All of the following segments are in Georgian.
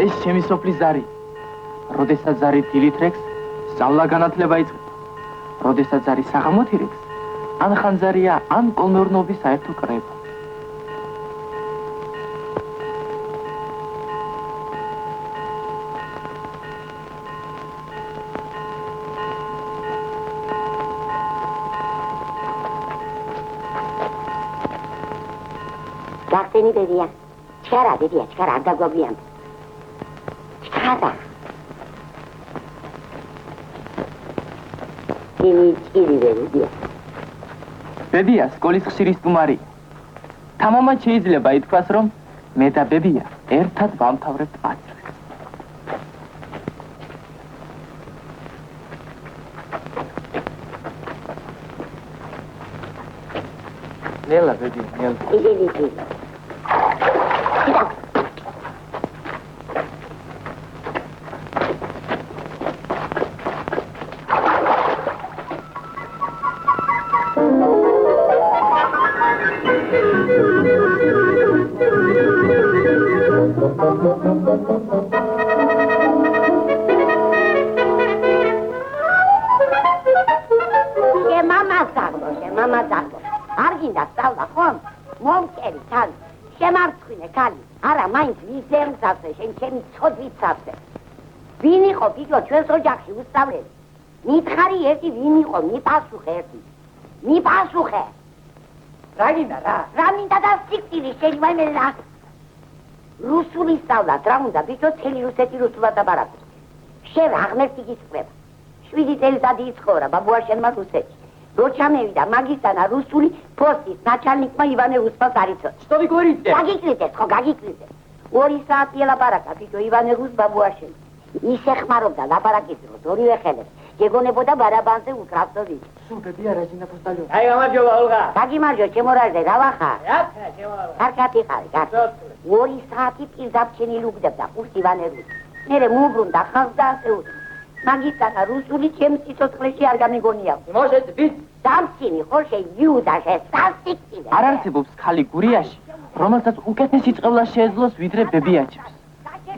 ეს ჩემი სოფლის ზარი. როდესაც ზარი დილით რეკს, სწავლა განათლება იწყება. როდესაც ზარი საღამოთი რეკს, ან ხანძარია, ან კოლმეურნობის საერთო კრება. გახსენი ბებია, ჩქარა ბებია, ჩქარა, არ დაგვაგვიან. ჩქარა. ჭირი ბებია. ბებია სკოლის ხშირი სტუმარი. თამამად შეიძლება ითქვას, რომ მე და ბებია ერთად ვამთავრებთ აზრს. ნელა ბებია, ნელა. იგი. ვინ იყო ბიჭო ჩვენს ოჯახში უსწავლელი? მითხარი ერთი ვინ იყო? მიპასუხე ერთი. მიპასუხე. რა გინდა რა? რა მინდა და სიკვდილი შეიძლება მე რა? რუსული სწავლად რა უნდა ბიჭო წელი რუსეთი რუსულად აბარაკოს. შენ რა ღმერთი გიწყვება? 7 წელიწადი იცხოვრა ბაბუაშენმა რუსეთში. რო ჩამევიდა მაგისტანა რუსული პოსტის ნაჩალნიკმა ივანე რუსფას არ იცოდა. Что вы говорите? გაგიკლიდეთ ხო გაგიკლიდეთ. 2 საათი ელაპარაკა ბიჭო ივანე რუს ბაბუაშენ. ისე ხმარობდა ლაპარაკის დროს ორივე ხელებს. გეგონებოდა ბარაბანზე უკრავდოდი. სულ ბებია რაჯინა პოსტალიო. აი გამარჯობა ოლღა. გაგიმარჯო ჩემო რაზე რა ვახარ? რა ჩემო ოლღა. კარგად იყარი, კარგად. 2 საათი პირდაპირ ილუგდებდა ყურს ივანე რუსი. მერე მოუბრუნდა ხალხს და ასე უთხრა. მაგისტანა რუსული ჩემს სიცოცხლეში არ გამიგონია. მოშეთ ბიც. დამცინი ხო შეიუდა შესასტიკტივე. არ არსებობს ხალი გურიაში, რომელსაც უკეთესი წყევლა შეეძლოს ვიდრე ბებიაჩებს.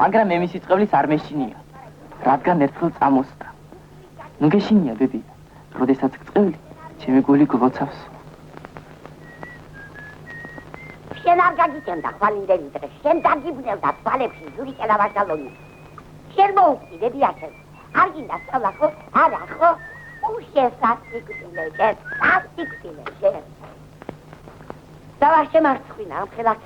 მაგრამ ემისი წყევლის არ მეშინია, რადგან ერთხელ წამოსდა. ნუ გეშინია ბებია, როდესაც გწყევლი, ჩემი გული გლოცავს. შენ არ გაგიწევდა ხვალინდელი დღე, შენ დაგიბნევდა თვალებში ზური კელავაშალონი. შენ მოუწი ბებიაჩებს, არ გინდა სწავლა ხო? არა ხო? უშესასტიკტილე შენ, სასტიკტილე შენ. დავაშე მარცხინა ამ ხელას.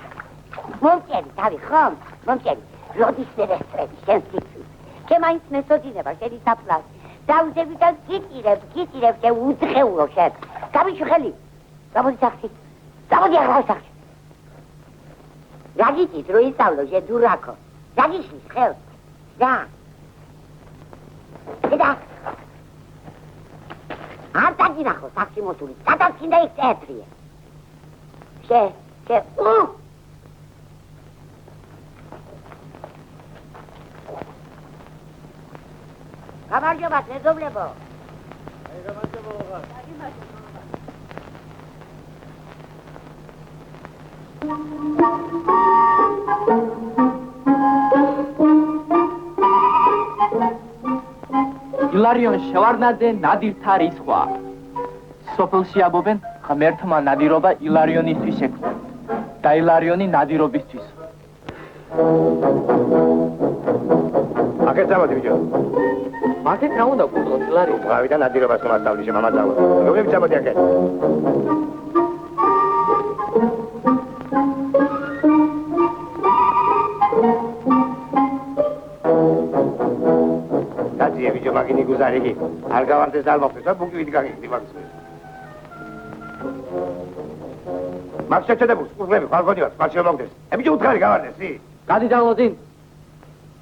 მომწერი თავი ხომ? მომწერი. როდის მერესწრები შენ სიკვდილს? შენ მაინც მესოდინება შენი საფლავს. დაუძები და გიტირებ შენ უძღეულო შენ. გამიჩუ ხელი. გამოდი სახში. გამოდი აღარ სახში. რა გიწით რო ისწავლო შენ დურაკო? რა გიშლის ხელს? რა? და არ დაგინახო სახში მოსული. გადასკინდა იქ წეთრიე. შენ გამარჯობა მეზობლებო. გამარჯობა ოლღა. ილარიონ შევარდნაძე ნადირთა რისხვა. სოფელში აბობენ ღმერთმა ნადირობა ილარიონისთვის შექმნა და ილარიონი ნადირობისთვის. აქეთ წამოდი ბიჭო. მათეთ რა უნდა გულოთ ილარიონ? გავიდა ნადირობას მომასწავლი შემამაძალო. რომელი წამოდი აქეთ? დაძიე ბიჭო მაგინი გუზარი კი. არ გავარდეს არ მოხდეს და ბუკივით გაგიგდი მაგის. მაგ შეჩედებულს უბრალოდ ბალკონივარ, მაგ შემოგდეს. ბიჭო უთხარი გავარდეს ი? გადი დავლოდინ.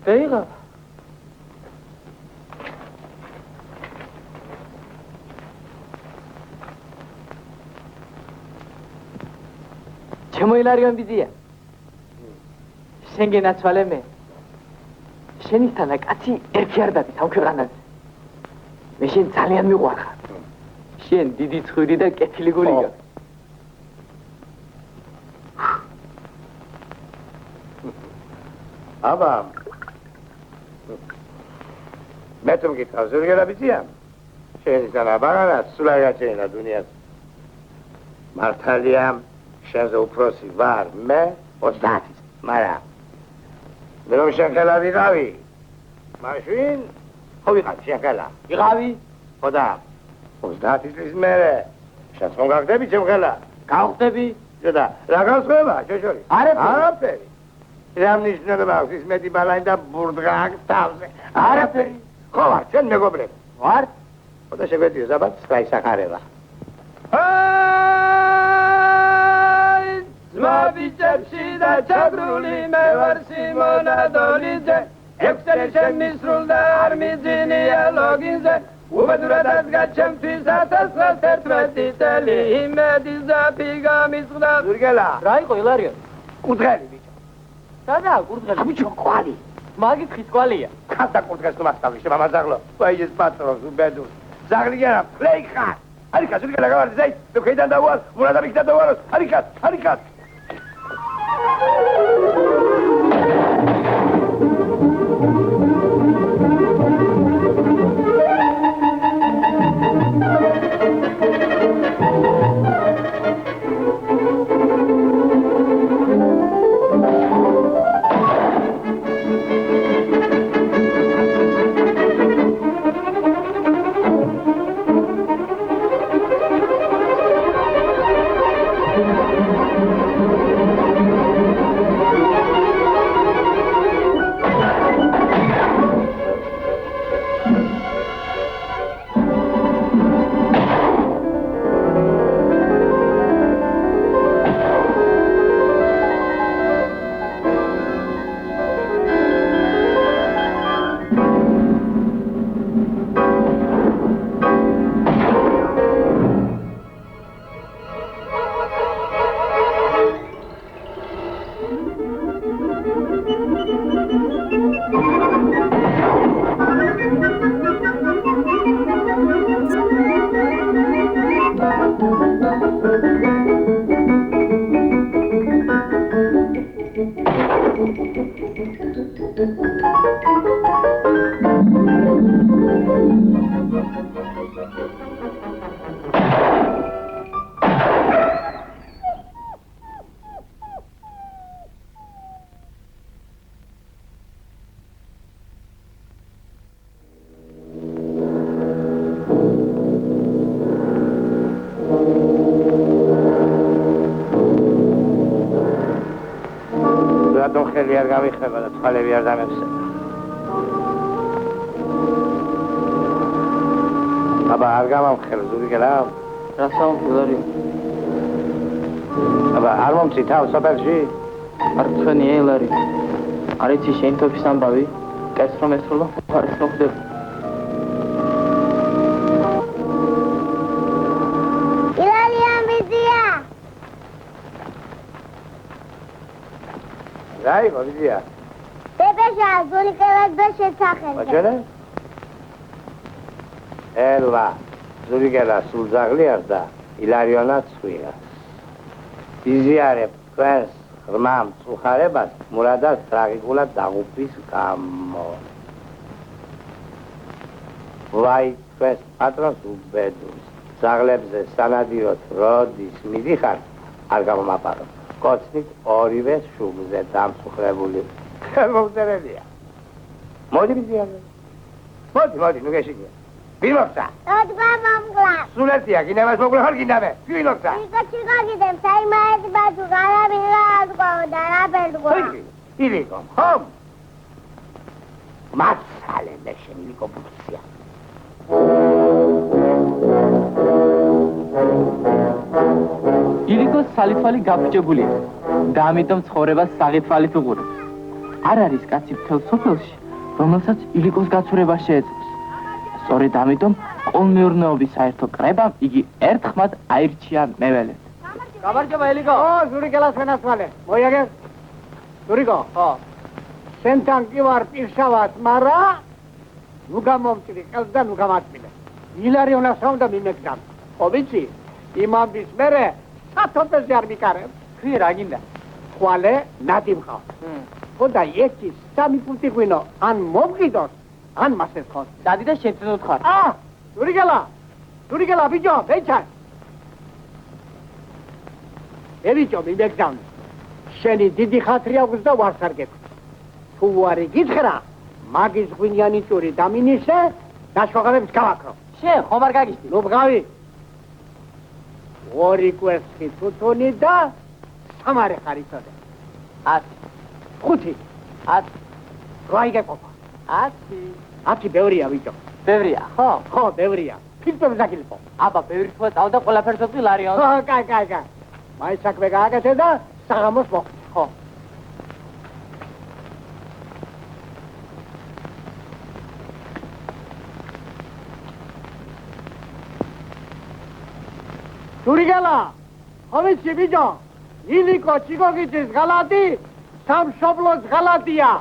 ვეიღა. ჩემო ილარიონ ბიძია. შენ გენაცვალე მე. შენისთანა კაცი ერთი არ დადის ამ ქვეყანაზე. მე შენ ძალიან მიყვარხარ. შენ დიდი ცხვირი და კეთილი გულია. აბა მე თუ მკითხავს ზურგელა ბიძია შენ ისანა ბაღარა სულ არ გაჩენილა დუნიას მართალია შენზე უფროსი ვარ მე 30-ის მაგრამ მე რომ შენ ხელა ვიყავი მაშინ ხო ვიყავი შენ ხელა იყავი ხო და 30 წლის მერე შენ ხომ გაგდები ჩემ ხელა გავხდები და რა განსხვავება შოშორი არაფერი რა მნიშვნელობა აქვს ის მეტი ბალანი და ბურდღა აქვს თავზე არაფერი ხო ვარ შენ მეგობრები ვარ ხო და შეგვეციო საბათ საისახარება ზმა ბიჭებში და ჩაგრული მე ვარ სიმონა დოლიძე ექვსელი შემისრულ და არ მიძინია ლოგინზე უბედურადაც გაჩემთვის 1911 წელი იმედის დაფი გამისხდა ზურგელა რა იყო ილარიო კურდღელი ბიჭო სადა კურდღელი ბიჭო ყვალი მაგითხის კვალია ხანდა კურდღელს თუ მასწავლი შემამაზაღლო ვაიეს პატრონს უბედურ ზაღლი გერა ფლეიხა არიქა ზურგელა გავარდი ზეი თუ ქეიდან დავალ მურადა მიქდა დავალოს არიქა რატომ ხელი არ გამიხება და თვალები არ დამეხსება აბა არ გამამხელ ზურგელა რა საუბარი აბა არ მომწი თავ სოფელში არ თქვენი ელარი არ იცი შენ თოფის ამბავი კაც რომ ესრულო არ ხდება რა იყო ბიძია? ბებეშა ზურგელას და შეცახელდა. აჩერე? ელვა ზურგელა სულ ზაღლიას და ილარიონაც ხვიას. იზიარებ თქვენს ღრმა მწუხარებას მურადას ტრაგიკულად დაღუპვის გამო. ვაი თქვენს პატრონს უბედურს. ზაღლებზე სანადიროთ როდის მიდიხარ არ გამომაპარო. კოცნით ორივე შუბზე დამწუხრებული ხელმომწერელია. მოდი ბიძია. მოდი, ნუ გეშიგე. ვინოცა? ოდღა მომგლა. სულ ერთია, გინდამას მოგლა ხარ გინდამე. ვინოცა? იგოჩიგა გიდემ, საიმაეთ ბაძუ გარაბილა აზგო და რა ბერგო. ილიკო, ხომ? მასალე და შემილიკო ბუცია. ილიკოს სალიფალი გაფუჭებულია და ამიტომ ცხოვრებას საღითვალით უყურებს. არ არის კაცი მთელ სოფელში, რომელსაც ილიკოს გაცურება შეეძლოს. სწორედ ამიტომ ყოლმეურნეობის საერთო კრებამ იგი ერთხმად აირჩია მეველედ. გამარჯობა ილიკო. ზურგელას ვენასვალე. მოიაგე. ზურიგო. ხო. სენთან კი ვარ პირშავად, მარა ნუ გამომწრი ყელს და ნუ გამატმინე. ილარიონას რომ და მიმეკდამ. ხო ვიცი? იმამის მერე სათოფეზე არ მიკარებ. ქვი რა გინდა? ხვალე ნადი მყავს. ხოდა ერთი სამი ფუნტი ღვინო ან მომყიდოს ან მას ერთხოს. დადი და შენ წინ ხარ. დურიგელა ბიჭო, ბეჭარ. ევიჭო, მიმეგზავნე. შენი დიდი ხათრი აქვს და ვარ სარგებ. თუ ვარი გითხრა, მაგის ღვინიანი წური დამინიშე და შოღარებს გავაკრო. შენ ხომ არ გაგიშტი? ნუ ბღავი. ორი კვერცხი თუთუნი და სამარი ხარი წოდე. 10. 5. 10. რაიგე ყოფა. 10. 10 ბევრია ვიჭო. ბევრია, ხო? ხო, ბევრია. ფილტვები დაგილიყო. აბა, ბევრი თქვა წავდა ყველაფერს ვწი ლარიონს. ხო, კაი. მაინც საქმე გააკეთე და საღამოს მოხდე. ხო. დურიგელა, ხომიცი ბიჭო, ილიკო ჩიგოგიძის ღალატი, სამშობლოს ღალატია.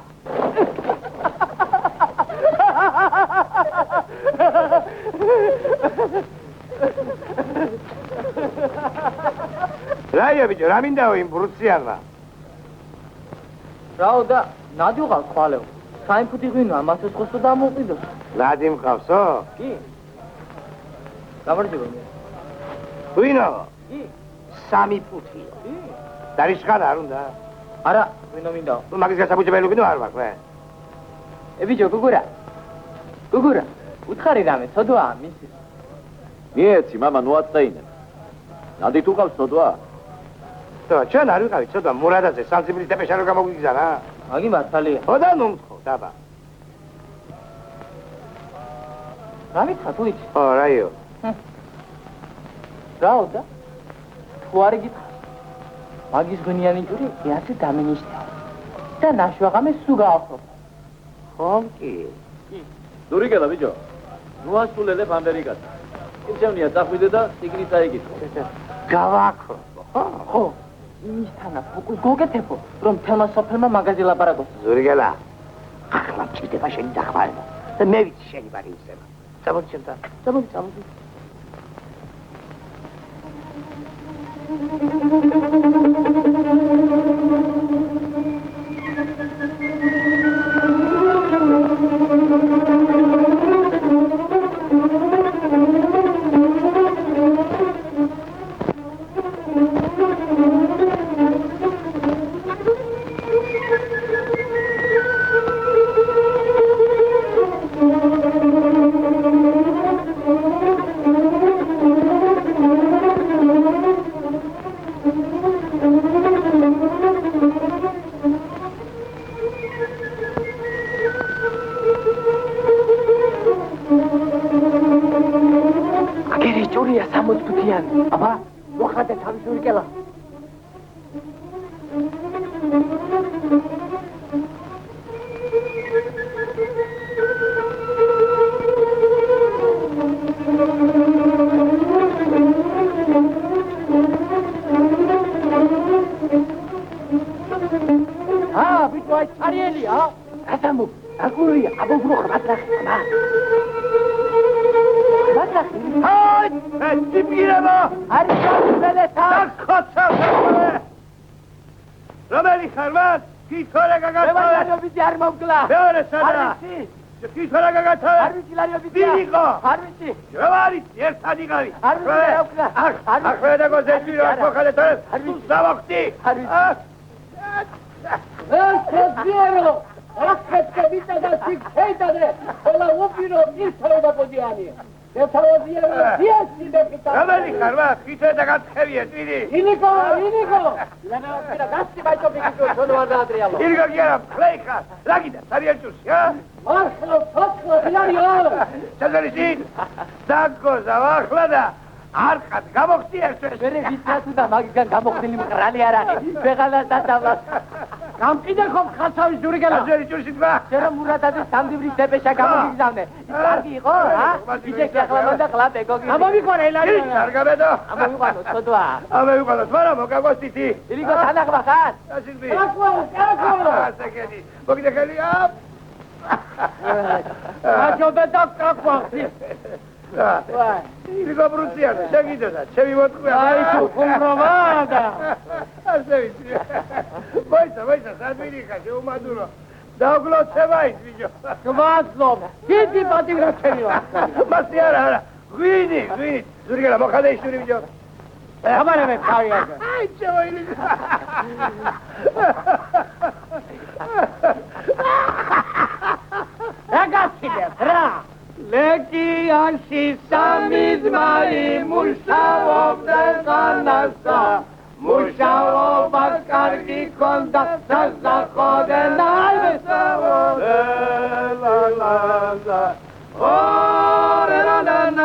რაია ბიჭო, რა მინდაო იმ ბრუციანმა? რაო და ნადი უყავს ხვალეო. 3 ფუტი ღვინო ამას ხოსო და მოყიდოს. ნადი მყავსო? კი. გამარჯობა მე. ღვინო? კი. 3 ფუტიო. კი. დარიშხანა არ უნდა? არა, ღვინო მინდაო. მაგის გასაბუჭებელი ღვინო არ მაქვს, ბიჭო, გუგურა, უთხარი რამე, ცოდვაა მისი. მიეცი, მამა, ნუ აწეინებ. ნადი თუ ყავს ცოდვა? ჩვენ არ ვიყავით ცოდვა მურადაზე, სამწიფრის დეპეშა რო გამოგვიგზავნა. მაგი მართალია. ხო და ნუ მთხო, დაბა. რა მითხა თუ იცი? ხო, რაიო. რაო და? თუ არ გითხარ. მაგის ღვინიანი ჭური ერთი დამინიშტა. და ნაშვაღამე სულ გაახრობა. ხომ კი. დურიგელა ბიჭო. ნუ ასულელებ ამერიკაზე. იმჩევნია წახვიდე და სიგნით წაიკითხო. გავაკრო. ხო. იმისთანაც უკვე გოგეთებო, რომ თელმა სოფელმა მაღაზი ლაპარაკობს. ზურიგელა. ახლა მჭირდება შენი დახმარება. და მე ვიცი შენი ბარი ისება. წამოდი ჩემთან. წამოდი. ჭურია 60 ფუტიანი. აბა, მოხადე თავის ურიკელა. ბიჭო, აი ჩარიელია. რასამო, აგურია, აბობრო ხმატრახი, ხმა. აი, ტიპირება! არის გამწელეთა. დაქოცა! რომელი ხარ მას? კითორა გაგათავე. ლარიობიძე არ მომკლა. მეორე სადა. კითორა გაგათავე. არ ვიცი ლარიობიძე. ვიღო? არ ვიცი. რომელი ერთად იყავი? არ ვიცი რა ვქნა. არ ხედა გოზეთი რა მოხალე თორე. თუ დავახტი. არ ვიცი. ესეძიერო, ახეთკე ვიტა და სიქეიტადე, ყველა უპირო ისრე და პოდიანია. ესაოზიერო, დიასი მეფიტა. რომელი ხარ მას? კითორა დაგათხევია ტვიდი. ინიკო. ლანა ვფირა გასწი ბაჭო ბიჭო, თონო ადრიალო. ირგა გიარა, ფლეიხა. რა გიდა? სარიელ ჭურში, მარხლო, ფოცხლო, დიარიო. ჩაზარისი. დაგოზა ახლა და არყად გამოხდი ერთვეს. მერე ვიცათ და მაგისგან გამოხდილი მყრალი არ არის. ვეღალა დადავალ. გამყიდე ხომ ხალხავის ურიგელა. აზერი ჭურში თქვა. შენ მურადაძის სამდივრის დეპეშა გამოგიგზავნე. ის კარგი იყო, რა? ვიჯექი ახლა მანდა ყლაპ ეკოგი. ამოვიყარე ელარი. არ გამედო. ამოვიყანო ცოდვა. ამოვიყანო, მაგრამ მოგაგვასტითი. ილიკო თანახმა ხარ? ასიზბი. კაკო. ასაკედი. მოგიდეხელი აპ. აჯობა და კაკო. ილიკო ბრუციანი, შეგიდოდა, ჩემი მოტყვია. აი თუ ხუმროვადა. ასე ვიცი. მოიცა, სადვირიხა შეუმადურო. დაუგლოცება ის ბიჭო. გვაცნობ, დიდი პატივრაცელი ვარ. მასი არა. ღვინი. ზურგელა მოხადე ისური ბიჭო. აბარებე თავიაზე. აი ჩავილი. რაგაცილებს რა? ლეკიანში სამი ძმარი მუშაობდა ხანასა. მუშაობას კარგი ჰქონდა სასახოდენ აივესაოდა. ორერანასაოდა.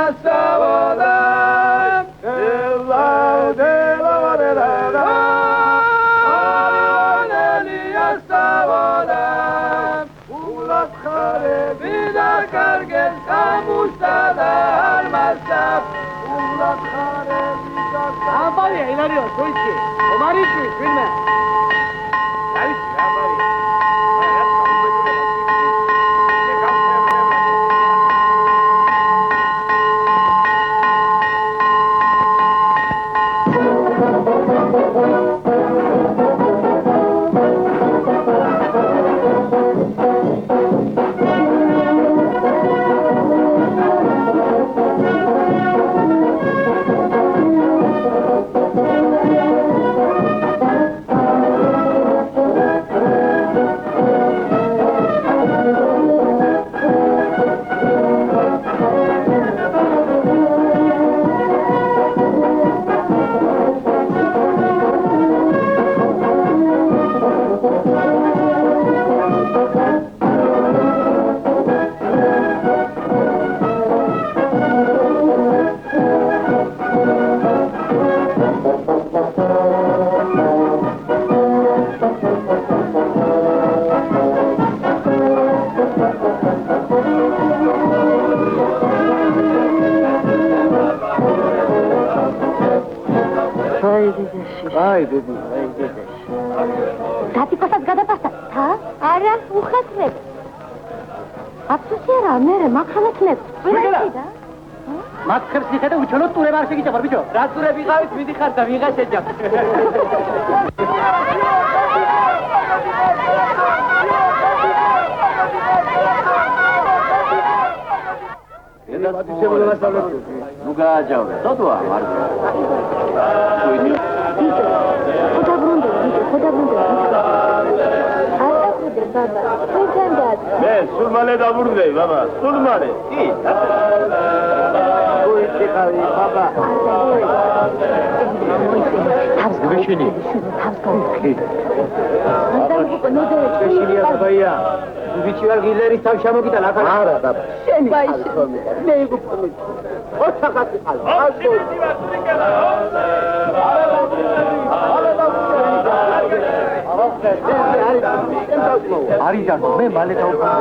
Ambari, Hilario, Suichi, Omarichi, filme. დათიკოსაც გადაფასდა. არა, უხასრებ. აფსუსი არა, მე მაქანათლებს. ვიღედა? მაქხებს მიხედა უჩვენო ტურება არ შეგიჭაფარ ბიჭო. რა ტურები ყავით მიდიხარ და ვიღა შეჯამ. ნუ გააჯავრე, დოდვა მარჯვე. ვინი? ხოდა ბრუნდე. არტაკუდე ბაბა, ვინცანდად? მე სულ მალე დაბრუნდები, ბაბა, სულ მალე. კი. ვიჭიხავი ბაბა. თავს გვეშინი. კი. შეშინია ბაბაია. ვიჩივალ გილერის თავ შემოგიტან ახლა. არა ბაბა. შენი ბაიში. მე გუფრმი. ოთახათი ხალ. არის ჯანო, მე მალე დავუყურებ.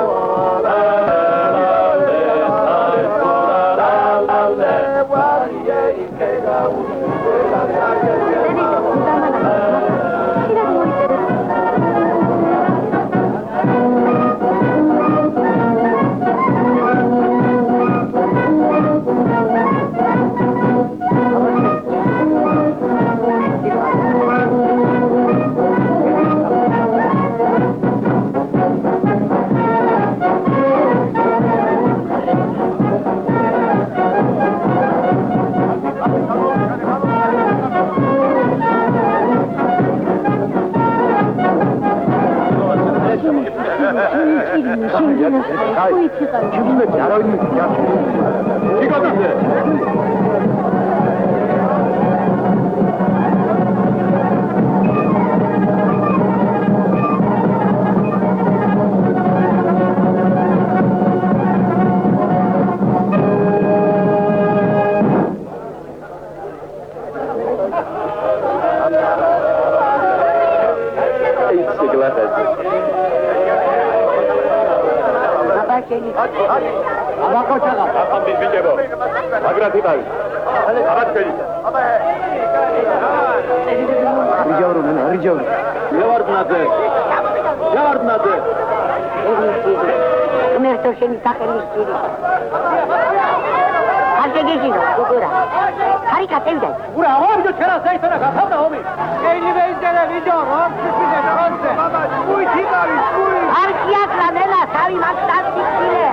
Ura, ვიდო ჩერა საერთოდ გახავდა ომი. ეინი ვეიზერა ვიდო რომ ფიფიდე კონცე. უი თიკავი, უი. არ გიაკლა ნელა თავი მაგ დასწილე.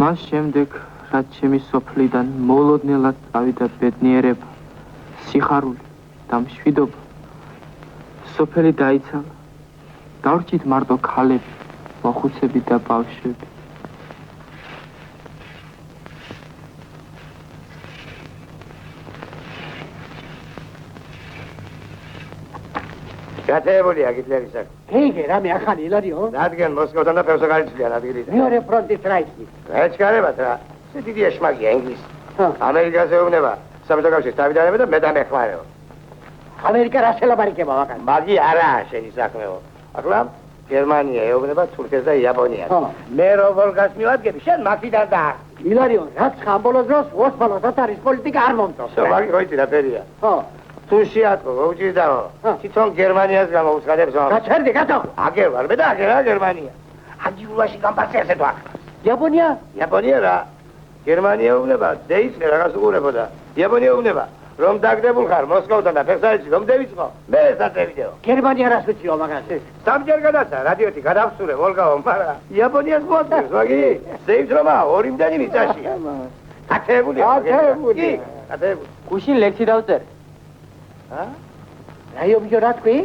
მას შემდეგ, რაც ჩემი სოფლიდან მოულოდნელად წავიდა ბედნიერება, სიხარული და მშვიდობა, სოფელი დაიცალა. დარჩით მარტო ქალები, მოხუცები და ბავშვები. გათეებულია გიტლერის საქმე. ეიგე რამე ახალი ილარიო? რადგან მოსკოვთან და ფევსოგალიციდან ადგილიდან. მეორე ფრონტის რაიცი. ეჩქარებათ რა. ეს დიდი ეშმაკია ინგლისი. ამერიკაზე ეუბნება საბჭოთა კავშირის თავიდანები და მე დამეხმარეო. ამერიკა რა შელაბარიკება ვაკან? მაგი არაა შენი საქმეო. ახლა გერმანია ეუბნება თურქეთს და იაპონიას. მე როგორ გასმივადგები შენ მაქიდან და ილარიო, რაც ხამბოლოს დროს ოსმალოსაც არის პოლიტიკა არ მომწონს. მაგი ხოიცი რა ფერია. თუ შეატყო, უჭირდაო. თვითონ გერმანიას გამოუცხადებს ამ. გაჩერდი, გატო. აგერ ვარ მე და აგერა გერმანია. აჯულაში გამპასიას ეთვა. იაპონია? იაპონია რა. გერმანია უნება, დეიცნე რაღაც უყურებოდა. იაპონია უნება, რომ დაგდებულ ხარ მოსკოვთან და ფერსალიში რომ დევიწყო. მე ესაწევიდეო. გერმანია რას უჩიო მაგას? სამჯერ გადაცა რადიოთი გადავსურე ვოლგაო, მაგრამ იაპონიას მოაწევს, მაგი. ზეიმთრომა ორი მდენი მიწაშია. აკეთებულია. აკეთებული. გუშინ ლექსი დავწერე. რაიობიო რა თქვი?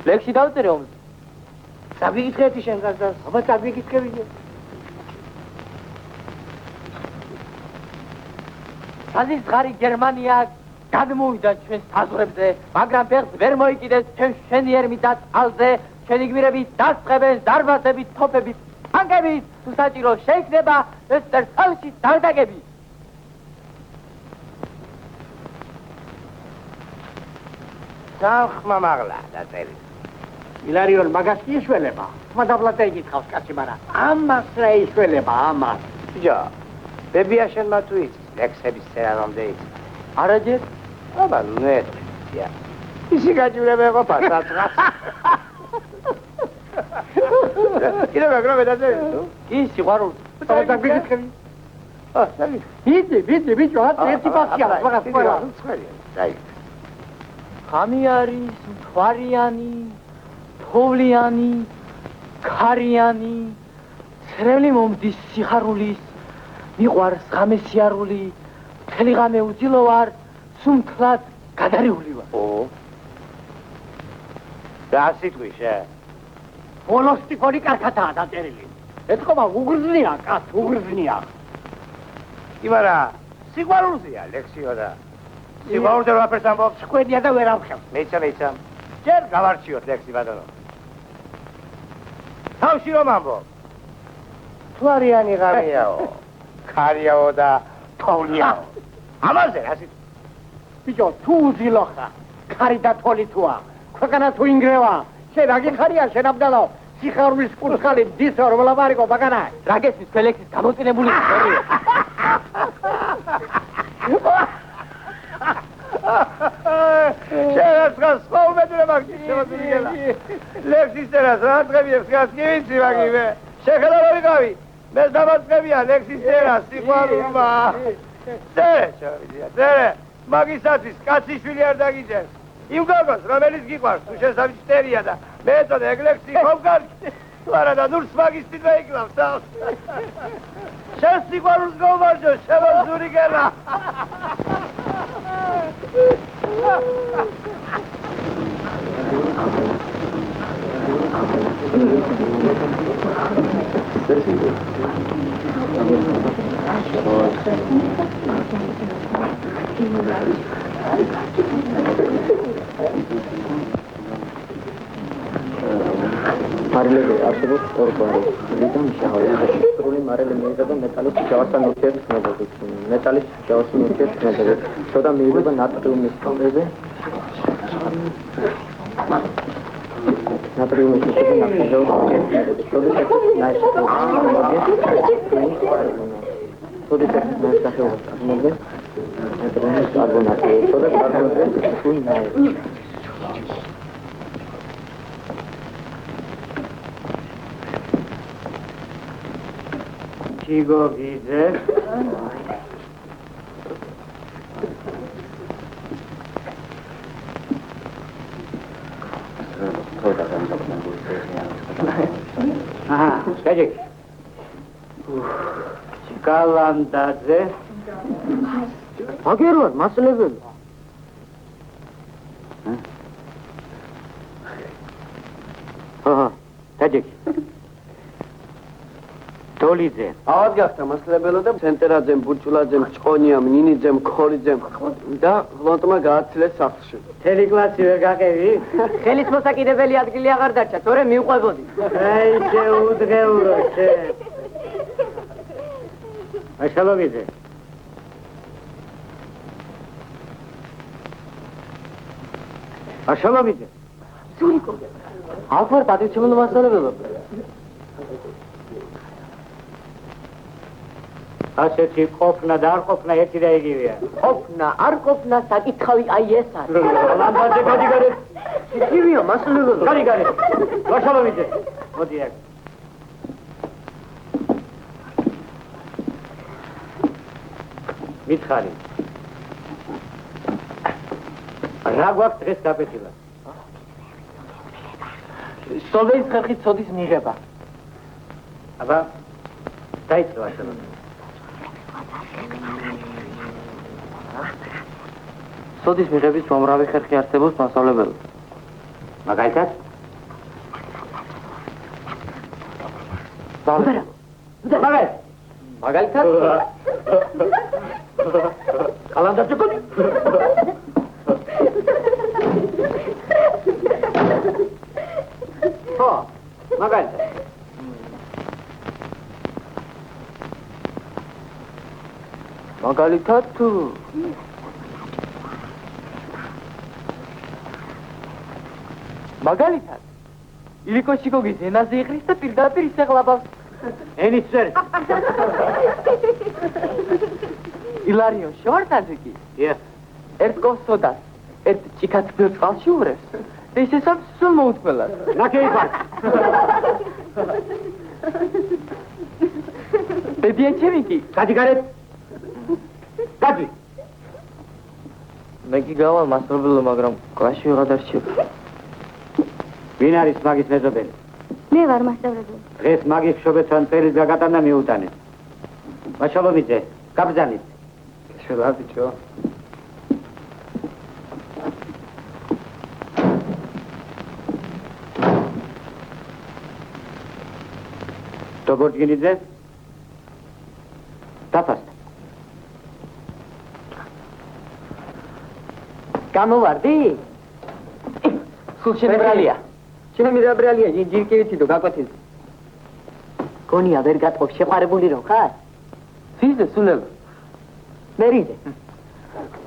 ლექსი დავწერე ომზე. წავიკითხეთი შენ გასდას. აბა წავიკითხები. საზის ღარი გერმანია გადმოვიდა ჩვენს საზღვრებზე, მაგრამ ფეხს ვერ მოიკიდეს ჩვენ შენიერ მიწა წყალზე, ჩვენი გმირები დასწრებენ დარბაზებით, თოფებით, ტანკებით, თუ საჭირო შეიქნება ვესტერსალში დარდაგები. სახმა მაღლა დაწერი. ილარიონ მაგას კი იშველება. მადაბლატა იკითხავს კაცი, მაგრამ ამას რა იშველება ამას? ბიჭო, ბებია შენ მათუიც ლექსების წერა რომ დეიც. არაჯერ? აბა ნუ ეთქია. ისი გაჯურება ყოფა საწყას. კიდე მაგრამ მეტაძე. კი, სიყვარული. და გიგიცხები. ბიჭი, ბიჭო, ერთი ბახშია, მაგას ყველა. დაი. ხამი არის, მთვარიანი, თოვლიანი, ქარიანი, ცრემლი მომდის სიხარულის, მიყვარს ღამე სიარული, მთელი ღამე უძილო ვარ, სუმთლად გადარეული ვარ. რა სიტყვის, ბოლოს ტიფონი კარგადაა დაწერილი. ეთქობა უგრძნია, კაც, უგრძნია. იმარა, სიყვარულზეა ლექსიო და. სიყვარულზე რაფერს ამბობს? სკვენია და ვერ ამხევ. მეცა. ჯერ გავარჩიოთ ლექსი ბატონო. თავში რომ ამბობ. თვარიანი ღამეაო, ქარიაო და თოვლიანო. ამაზე რა სიტყვა? ბიჭო, თუ უძილო ხარ, ქარი და თოლი თუა, ქვეყანა თუ ინგრევა, შენ რა გიხარია, შენ აბდალო, სიხარულის კურცხალი მდისო, რომ ლაპარიკო, ბაგანა. რა გესმის ფელექსის გამოწინებული ისტორია. შენ სხვა უმედურე მაგჭირდება. ლექსის წერას რა დღეებს გას კი ვიცი მაგიმე. შეხედა რა ვიყავი. მე დამაწყებია ლექსის წერას სიყვარულმა. წერე. მაგისათვის კაციშვილი არ დაგიჭერს. იმ გოგოს, რომელიც გიყვარს, თუ შესამჩნევია და მე ეწოდე ეგ ლექსი ხომ კარგი. თუ არა და ნურს მაგისტი დაიკლავს თავს. შენ სიყვარულს გომარჯო, შემოზური გელა. მარილები არსებობს ორ გვარი. ლითონ შავი, სრული მარილი მიიღება მეტალის ჯავასთან ურთიერთქმედებით. მეტალის ჯავასთან ურთიერთქმედებით. შოდა მიიღება ნატრიუმის კონცენტრაზე. ნატრიუმის კონცენტრაზე ურთიერთქმედებით. შოდა Чигогидзе. Aha, скажи. Чикаландадзе. Агерот, მასლებები. Aha, скажи. დოლიძე. ავად გახდა მასლებელო და ცენტერაძემ, ბურჭულაძემ, ჭყონიამ, ნინიძემ, ქოლიძემ და ლონტმა გააცილეს სახლში. მთელი კლასი ვერ გაყევი? ხელის მოსაკიდებელი ადგილი აღარ დარჩა, თორე მივყვებოდი. აი, შეუდღეურო, შენ. აშალობიძე. აშალობიძე. სურიკო. აღარ პატრიჩემელო მასლებელო. ასეთი ყოფნა და არ ყოფნა ერთი და იგივეა. ყოფნა, არ ყოფნა, საკითხავი აი ეს არის. ლამბაძე გადიგარე. იგივეა მასლებელო. გადიგარე. აშალობიძე. მოდი აქ. მითხარი. რა გვაქვს დღეს გაპეთილა? სოლვეის ხერხით ცოდის მიღება. აბა, დაიწყო აშალობიძე. სოდის მიღების მომრავი ხერხი არსებობს მასწავლებელო. მაგალითად? მაგალითად? კალანდარზე გონი? ხო, მაგალითად. მაგალითად თუ მაგალითად ილიკო შიგოგის ენაზე იყრის და პირდაპირ ისეღლაბავს ენის წერ. ილარიო შევარდაზე კი ერთ კოსოდას ერთ ჭიქაც ბილ წყალში ურევს და ისე სამ სულ მოუთმელას ნაკეიფარ. ბებია ჩემი კი. გადი გარეთ. გადი. მე კი გავალ მასწავლებელო, მაგრამ კლასში ვეღარ დარჩები. ვინ არის მაგის მეზობელი? მე ვარ მასწავლებელი. დღეს მაგის მშობელთან წელის გაგატანა მიუტანეთ. მაშალობიძე, გაბრძანეთ. შელა ბიჭო. დაბორჯგინიძე. დაფასდა. გამოვარდი? სულ შემებრალია. ჩემი დაბრალია, ჯირკევითი და გაკვეთილი. გონია ვერ გატყობ შეყარებული რო ხარ? ვიზე სულელ. მერიზე.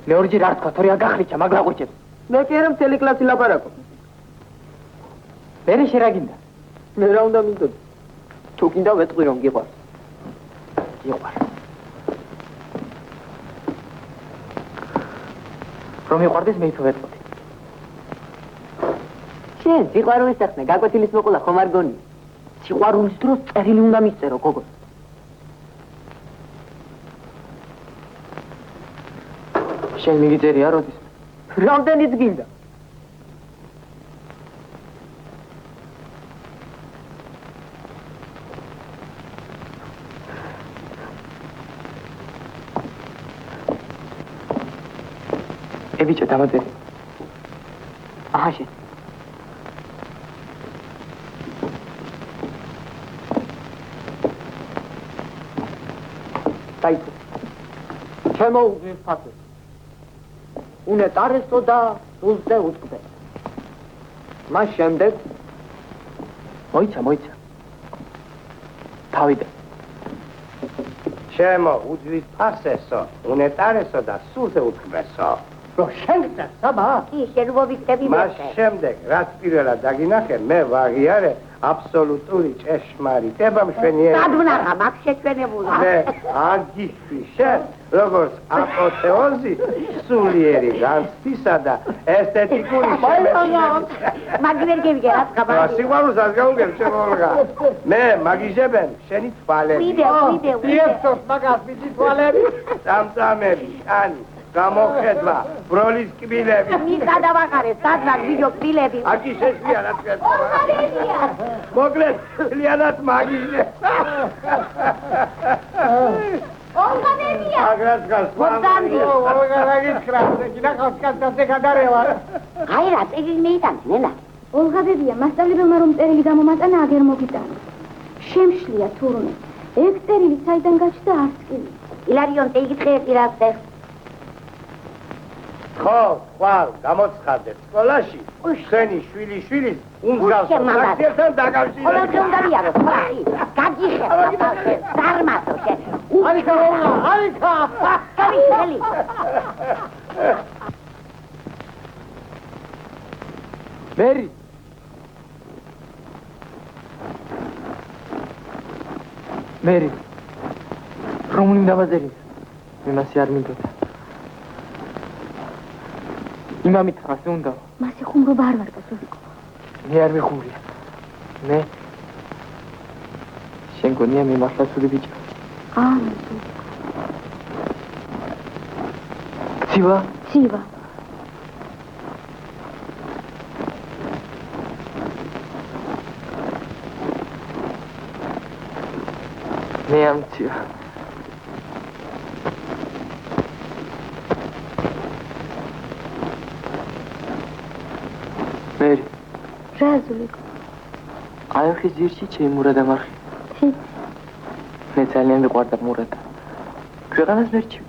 მე ორჯერ არ თქვა, თორე აგახრიჩა, მაგრა ყუჩებს. მე კი არა მთელი კლასი ლაპარაკო. მე შე რა გინდა? მე რა უნდა მინდოდი? თუ გინდა ვეტყვი რომ გიყვარს. გიყვარ. რომ მიყვარდეს მე ითო ვეტყვი. შენ სიყვარულის სახნე გაკვეთილის მოყოლა ხომ არ გონია? სიყვარულის დროს წერილი უნდა მისწერო, გოგო. შენ მიგიწერია როდის? რამდენიც გინდა? ბიჭო დამატები. აჰა შენ. დაიწყო. ჩემო უძვირფასო. უნეტარესო და სულზე უტკბე. მას შემდეგ მოიცა. თავიდან. ჩემო უძვირფასესო, უნეტარესო და სულზე უთქმესო. რო შენგდა საბა? კი, შენ მოვიქცები მას შემდეგ, რაც პირველად დაგინახე, მე ვაღიარე აბსოლუტური ჭეშმარიტება მშვენიერი. სადვნახა, მაგ შეჩვენებულა. მე აგიშვი შენ, როგორც აპოთეოზი, სულიერი განცდისა და ესთეტიკური შემეცნების. მაგ ვერ გევიგე, რაც ხაბარი. სიყვარულს არ გაუგებ, ჩემო ოლღა. მე მაგიჟებენ შენი თვალები. ვიდე. იესოს მაგას მიდი თვალები. წამწამები, კანი. გამოხედვა, ბროლის კბილები. მისა დავახარე, სადღაც ვიდეო კბილები. აქ შეშლია რა თქვენ. მოკლედ, ლიანად მაგიჟე. ოლღანებია. აგრას გას. ოლღა რა გითხრა, გინა ხალხკაცაზე გადარევა. აი რა, წერილი მეიტანე, ნენა. ოლღაბებია, მასწავლებელმა რომ წერილი გამომატანა, აგერ მოგიტანა. შემშლია თურმე. ეგ წერილი საიდან გაჩნდა არც კი. ილარიონ წეიგითხე რა ხდეს. ხო, ხვალ, გამოცხადეთ სკოლაში. შენი შვილიშვილის უნგავს ფრაქციასთან დაკავშირებით. ყველაფერი უნდა მიარო, ხალხი. გაგიხება ხალხი, ზარმათო შენ. არიქა, არიქა. გავიხელი. მერი. მერი. რომ უნდა ვაძერის? მე მასე არ მინდოდა. იმამით რას უნდა? მასე ხუმრობა არ ვარ გასულიყო. მე არ მიხუმრია. მე შენ გონია მე მართლა სული ბიჭი. ცივა? ცივა. მე ამ ცივა. მერი. რაზულიკო. აიხი ზირში ჩემი მურადა მარხი. მე ძალიან მიყვარდა მურადა. ქვეყანას მერჩივ.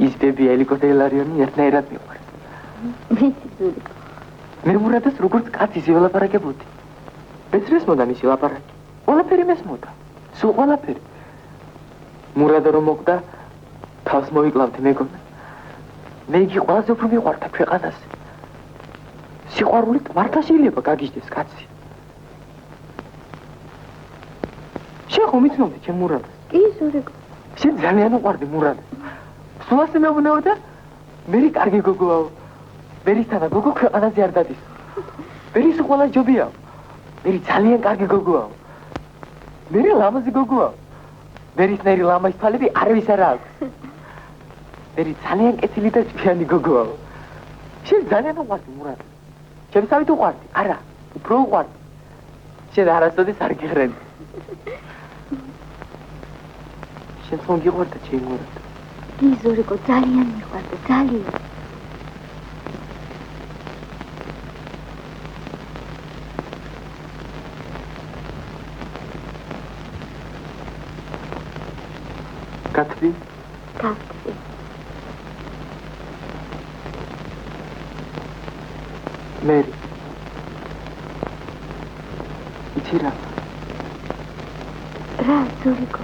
ის ბები ელიკოტელარიონი ერთნაირად მიყვარს. მეც ზულიკო. მე მურადას როგორც კაცის ველაპარაკებოდი. მეც მოდა მისი ლაპარაკი. ყველაფერი მესმოდა. სულ ყველაფერი. მურადა რომ მოკვდა, თავს მოიკლავდი მეგონა. მე იგი ყველაზე უფრო მიყვარდა ქვეყანას. სიყვარულით მართლა შეიძლება გაგიჟდეს კაცი. შენ ხომ იცნობდი ჩემ მურადას? კი, ზურიკო. შენ ძალიან უყვარდი მურადას. სულ ასე მეუბნეოდა, მერი კარგი გოგოაო. მერისთანა გოგო ქვეყანაზე არ დადის. მერის ყველა ჯობია. მერი ძალიან კარგი გოგოაო. მერი ლამაზი გოგოაო. მერისნაირი ლამაზი თვალები არავის არ აქვს. მერი ძალიან კეთილი და ჭკვიანი გოგოაო. შენ ძალიან უყვარდი მურატ. შემსავით უყვარდი? არა, უფრო უყვარდი. შენ არასოდეს არ გიხრენდი. შენ თვითონ გიყვარდა ჩემ მურატ. გიზურიკო ძალიან მიყვარდა, ძალიან. გათვლი? გათვლი. მერი. იცი რა? რა, ზურიკო?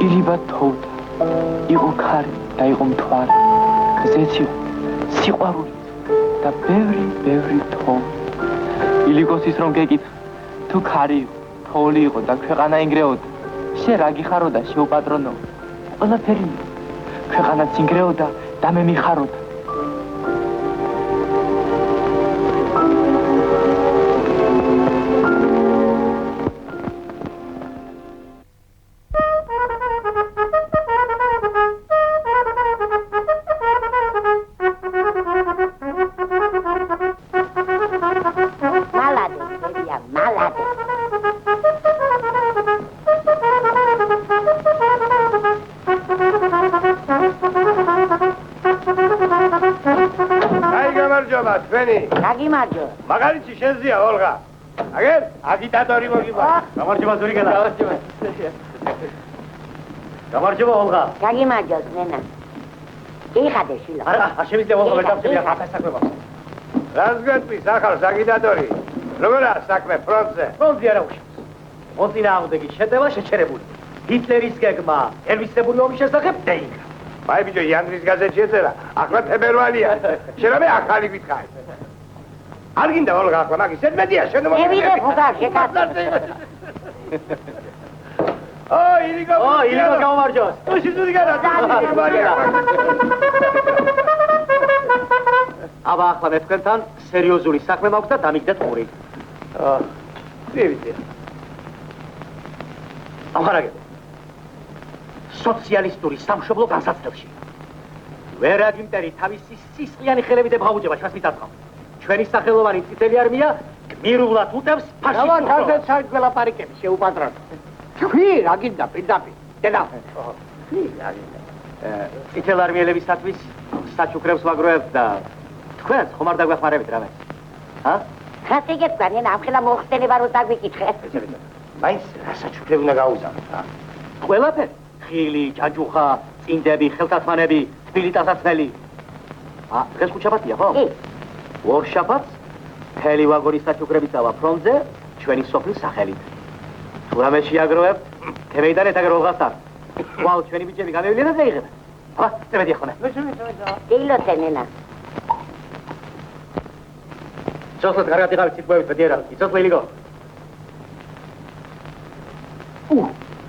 ირიბა თოვდა, იყო ქარი და იყო მთვარე, გზეც იყო სიყვარული და ბევრი თოვლი. ილიკოსის რომ გეკითხა, თუ ქარი იყო, თოვლი იყო და ქვეყანა ინგრეოდა, შე რა გიხარო და შეუპატრონო? ყველაფერი იყო, ქვეყანაც ინგრეოდა და მე მიხაროდა. გაგიმარჯო. მაგალითი შენზია ოლღა. აგერ აგიტატორი მოგიბა. გამარჯობა ზურიგელა. გამარჯობა ოლღა. გაგიმარჯო ნენა. იხადე შილო. არა, შემიძლია ოლღა ვერ დავწევია ხათასაკვება. რას გეტყვის ახალ აგიტატორი? როგორაა საქმე ფრონტზე? ფრონტზე არა უშავს. მოწინააღმდეგის შეტევა შეჩერებული. ჰიტლერის გეგმა ელვისებული ომის შესახებ დაინგრა. მაი ბიჭო იანდრის გაზეთში ეწერა, ახლა თებერვალია. შენ რამე ახალი გითხარ. არ გინდა ოლღა ახლა მაგის ზედმეტია შენ მოგე. ევიდე ფუძარში კაცი. ილიკო გამარჯოს. თუში ზურიგანა. აბა ახლა მე თქვენთან სერიოზული საქმე მაქვს და დამიგდეთ ორი. დივიდე. ამარაგე. სოციალისტური სამშობლო განსაცდელში. ვერაგიმტერი თავისი სისხლიანი ხელებით ებღავუჯება ჩვენს მიწათმოქმედებს. ჩვენი სახელოვანი წითელი არმია გმირულად უტევს ფაშისტურ დავა თავზე საერთო ლაპარაკები შეუპატრონო. თქვი რა გინდა პირდაპირ. დედა. წითელ არმიელებისათვის საჩუქრებს ვაგროვებთ და თქვენს ხომ არ დაგვეხმარებით რამე? ხას იგეთქვა ნენა ამხელა მოხდენება რომ დაგვიკითხე. მაინც რა საჩუქრები უნდა გაუზამოთ რა? ყველაფერი. ხილი, ჯაჯუხა, წინდები, ხელთათმანები, თბილი ტანსაცმელი. დღეს ხუთშაბათია, ხო? კი. ორშაბათს მთელი ვაგონის საჩუქრები წავა ფრონტზე ჩვენი სოფლის სახელით. თუ რამე შეაგროვებთ, თემეიდან ერთად როღასთან. ვალ ჩვენი ბიჭები გამევლინა და დაიღებენ. აბა, წებედი ახლა. დილოთე ნენა. ძოსლად კარგად იყავით სიტყვებით ბედიერა. იცოცხლე ილიკო.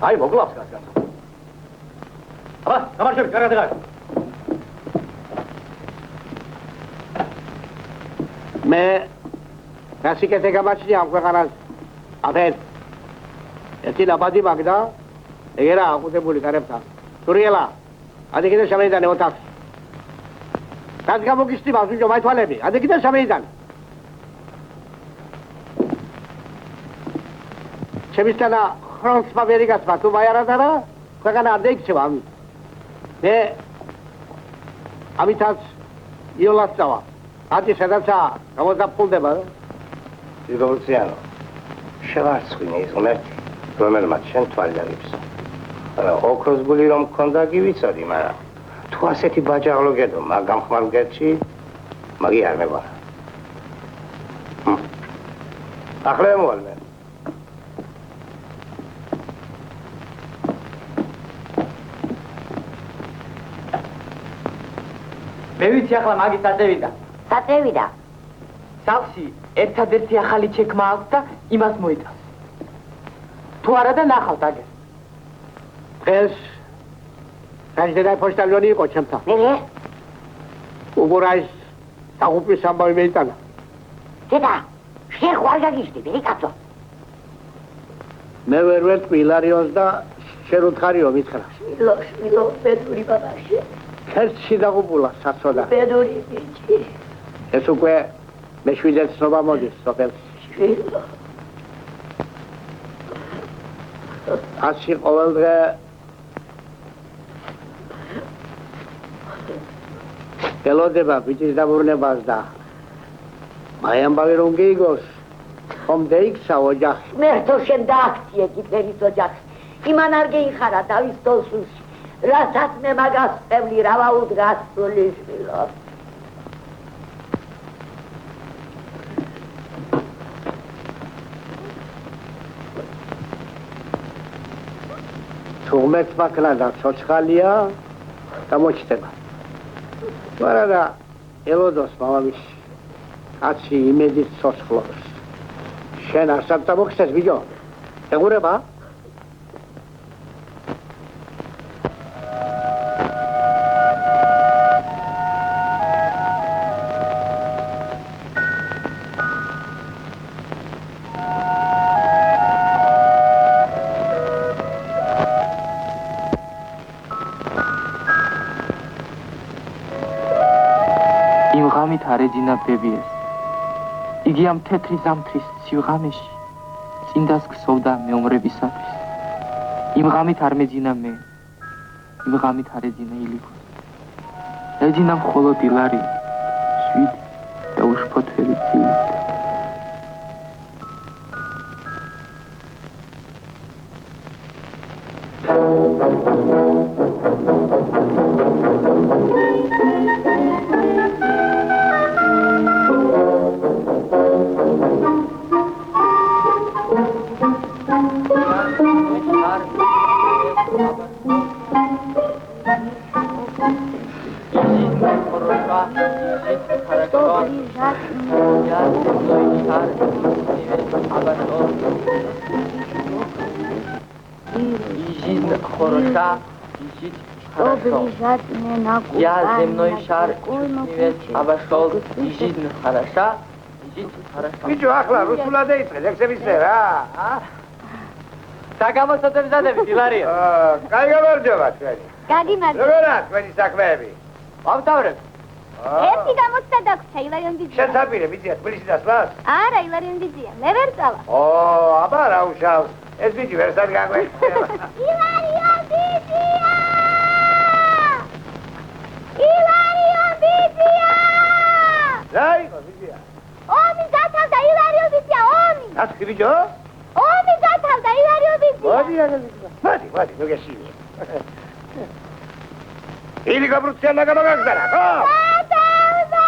აი მოგლავს კაცგან. აბა, გამარჯვებით, კარგად იყავით. მე რასიკეთე გამაჩნია ამ ქვეყანას. აბენ. ერთი ლაბადი მაგდა. ეგერა აყუდებული გარებთან. სურიელა. ადი კიდე შემეიდანე ოთახში. რაც გამოგისტიმა ზუჯო მაითვალები. ადი კიდე შემეიდანე. შემისთანა ფრონტს ფაბერიგასმა თუ მაიარადარა ქვეყანა არ დაიქცევა ამით. მე ამითაც იოლას წავა. ათი სადაცა გამოდაფულდება. რევოლუციანო. შევარცხინე ის ღმერთი. რომელმაც შენ თვალი დაგიფსა. ოქროს გული რომ მქონდა კი ვიცოდი, მაგრამ თუ ასეთი ბაჯაღლო გედო მაგამ ხმარ გერჩი, მაგი არ მეგვარა. ახლა მოვალმე. მე ვიცი ახლა მაგის აწევიდა. საწევიდა. სახლში ერთადერთი ახალი ჩექმა აქვს და იმას მოიწევს. თუ არა და ნახავთ აგერ. დღეს საჯდადა პოშტალიონი იყო ჩემთან. მე? უგურაის დაღუპვის ამბავი მეიტანა. დედა, შენ ხوار გაგიჟდი, მე კაცო. მე ვერ ვერტყვი ილარიონს და შენ უთხარიო მითხრა. შვილო, ბედური ბაბაში. ქერცში დაღუპულა საცოდა. ბედური ბიჭი. ეს უკვე მეშვიდე ცნობა მოდის სოფელში. შვილო. ასი ყოველდღე ელოდება ბიჭის დაბრუნებას და მაი ამბავი რომ გეიგოს ხომ დაიქცა ოჯახი. მერტო შენ დააქციე გიფერის ოჯახი. იმან არ გეიხარა დავის დოლსულში. რასაც მე მაგას წევლი რა ვაუდგას სული შვილო. თუმეტ მაკლა და ცოცხალია გამოჩდება. მაგრამ და ელოდოს მამამისი კაცი იმედით ცოცხლობს. შენ არსად დამოხსეს ბიჭო? ეგურება? არეჯინა ბებიეს. იგი ამ თეთრი ზამთრის სიუღამეში წინდას ქსოვდა მეომრებისათვის. იმ ღამით არ მეძინა მე, იმ ღამით არ ეძინა ილიკოს. ეძინა მხოლოდ ილარი, შვიდ და უშფოთველი ძილით. Я земной шар чувствует, обошел, и жизнь хороша, и жизнь хороша. Бичу, ახლა რუსულად დაიწყე, ლექსებისე რა. საგამოსადებზადები, ილარიო. კაი გამარჯობა თქვენი. გაგიმარჯობა. როგორია თქვენი საქმეები? ავტავრებ. ერთი გამოცდა დაგვრჩა ილარიონ დიდია. შენ საპირე ბიჭია თბილისში დასვლას? არა, ილარიონ დიდია. მე ვერ წავა. აბა რა უშავს. ეს ბიჭი ვერსად გაგვექცევა. ილარიონ დიდია! ილარიონ დიდია! რა იყო ბიჭია? ომი გათავდა ილარიონ დიდია, ომი! გასხი ბიჭო? ომი გათავდა ილარიონ დიდია. მოდი, ნუ გეშინია. ილიკო ბრუციანა გამაგაგზარა, ხო? გათავდა!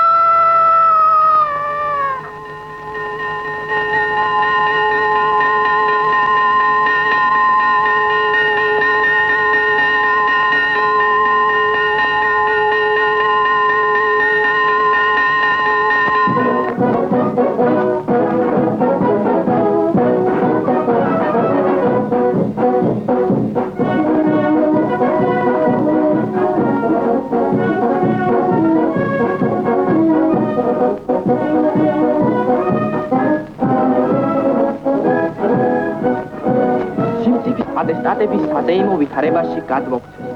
ადესტატების საზეიმო ვითარებაში გადმოგვცეს.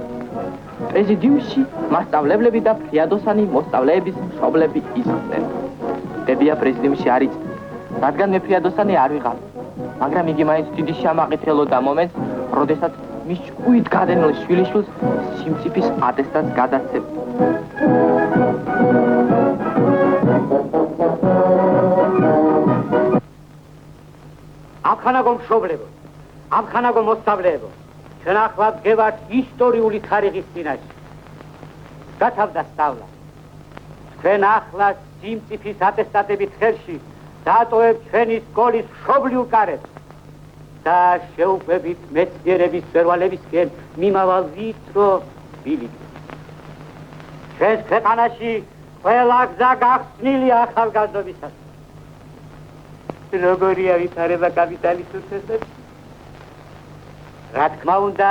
პრეზიდიუმში მასწავლებლები და ფრიადოსანი მოსწავლეების მშობლები ისხდნენ. ბებია პრეზიდიუმში არ იცდა, რადგან მე ფრიადოსანი არ ვიყავ. მაგრამ იგი მაინც დიდი შამაყით ელოდა მომენტს, როდესაც მის ჭკუით გადენილ შვილიშვილს სიმწიფის ადესტატს გადასცემდა. აქანაგო მშობლებო, ამხანაგო მოსწავლეებო, ჩვენ ახლა დგევართ ისტორიული თარიღის წინაშე. გათავდა სწავლა. თქვენ ახლა სიმწიფის ატესტატებით ხელში დატოვებთ ჩვენი სკოლის მშობლიურ კარებს და შეუყვებით მეცნიერების მწვერვალებისკენ მიმავალ ვიწრო ბილიკს. ჩვენს ქვეყანაში ყველა გზა გახსნილია ახალგაზრდობისას. როგორია ვითარება კაპიტალისტურ თესლებში? რა თქმა უნდა,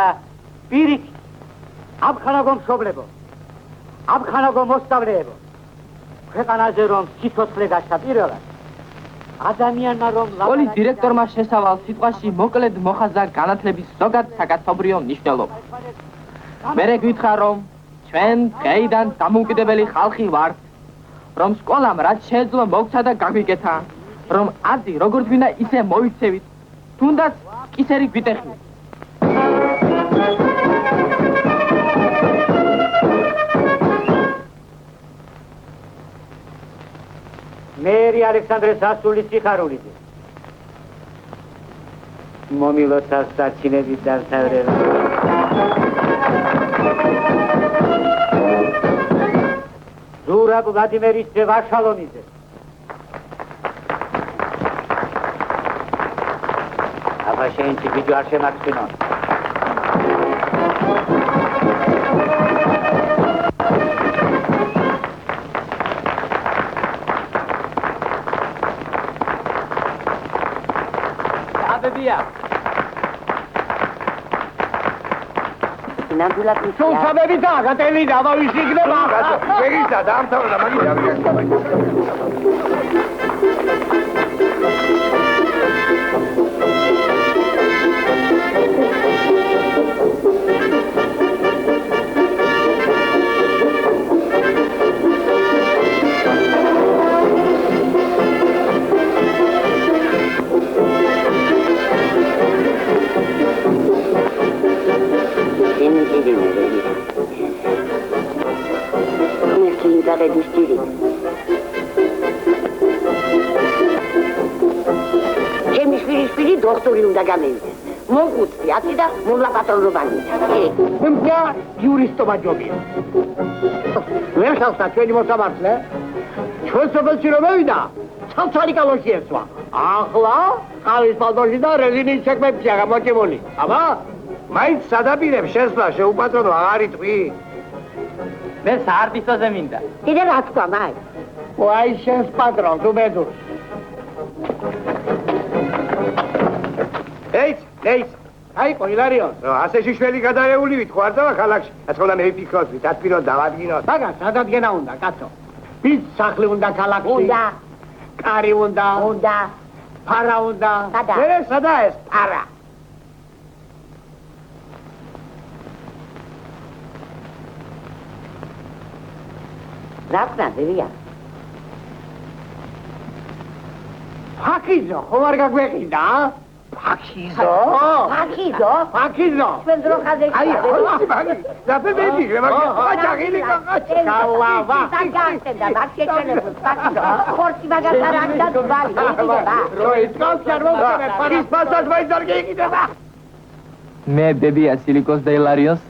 პირიქით, ამხანაგო მშობლებო, ამხანაგო მოსწავლეებო, ქვეყანაზე რომ სიცოცხლე გასცა პირველად, ადამიანმა რომ სკოლის დირექტორმა შესავალ სიტყვაში მოკლედ მოხაზა განათლების ზოგად საკაცობრიო მნიშვნელობა. მერე გითხრა, რომ ჩვენ დღეიდან დამოუკიდებელი ხალხი ვართ, რომ სკოლამ რაც შეეძლო მოგცა და გაგვიკეთა, რომ აზი როგორც ვინდა ისე მოიქცევით, თუნდაც კისერი გვიტეხით. მერი ალექსანდრე სასულის სიხარულიძე. მომილოთა საჩინების დამთავრება. ზურაბ ვლადიმერის ძე ვაშალომიძე. აბა შენ ბიჭო არ შემაგწინო. აბებია. ნამდვილად თუ საბები დაგატელი დავავისი იქნება. შეგისა დაამთავრდა მაგით ჩემი შვილი დოქტორი უნდა გამევიდეს. მოგუწი აცი და მოვლა პატრონობანი. მგა იურისტობა ჯობია. ვერ ხალხთა ჩვენი მოსამართლე. ჩვენ სოფელში რომ მევიდა, ცალ-ცალი კალოში ერთვა. ახლა ყავის პალტოში და რეზინის ჩეკმებია გამოჭებული. აბა, მაინც სადაპირებ შესვლა შეუპატრონო აღარ იტყვი. მე საარტისტოზე მინდა. კიდე რა თქვა მაი? ვაი შენს პატრონ თუ ბედურს. ეიც. აი ყოლარიო. ასე შიშველი გადაეული ვით ხوار და ქალაქში. რაც უნდა მე ვიფიქროთ, დათბირო დავადგინოთ. მაგა სადადგენა უნდა, კაცო. ის სახლი უნდა ქალაქში. უნდა. კარი უნდა. უნდა. ფარა უნდა. სადა? სადა ეს ფარა? რა ზევია? ფაქიზო, ხო არ გაგვეყიდა? ფაქიზო? ფაქიზო. ჩვენ დრო ხაზე აი, ხოლმე მაგი. დაფებები, მაგი. აჭაღილი კაცი. კალავა. საგანტენდა, მაგეჭენებს ფაქიზო. ხორცი მაგათარ არ დაგბალი, ეკიდება. როი, წავშარ მომხდარ, ფარის პასად მაინც არ გეიკიდება. მე ბებია სილიკოს და ილარიონს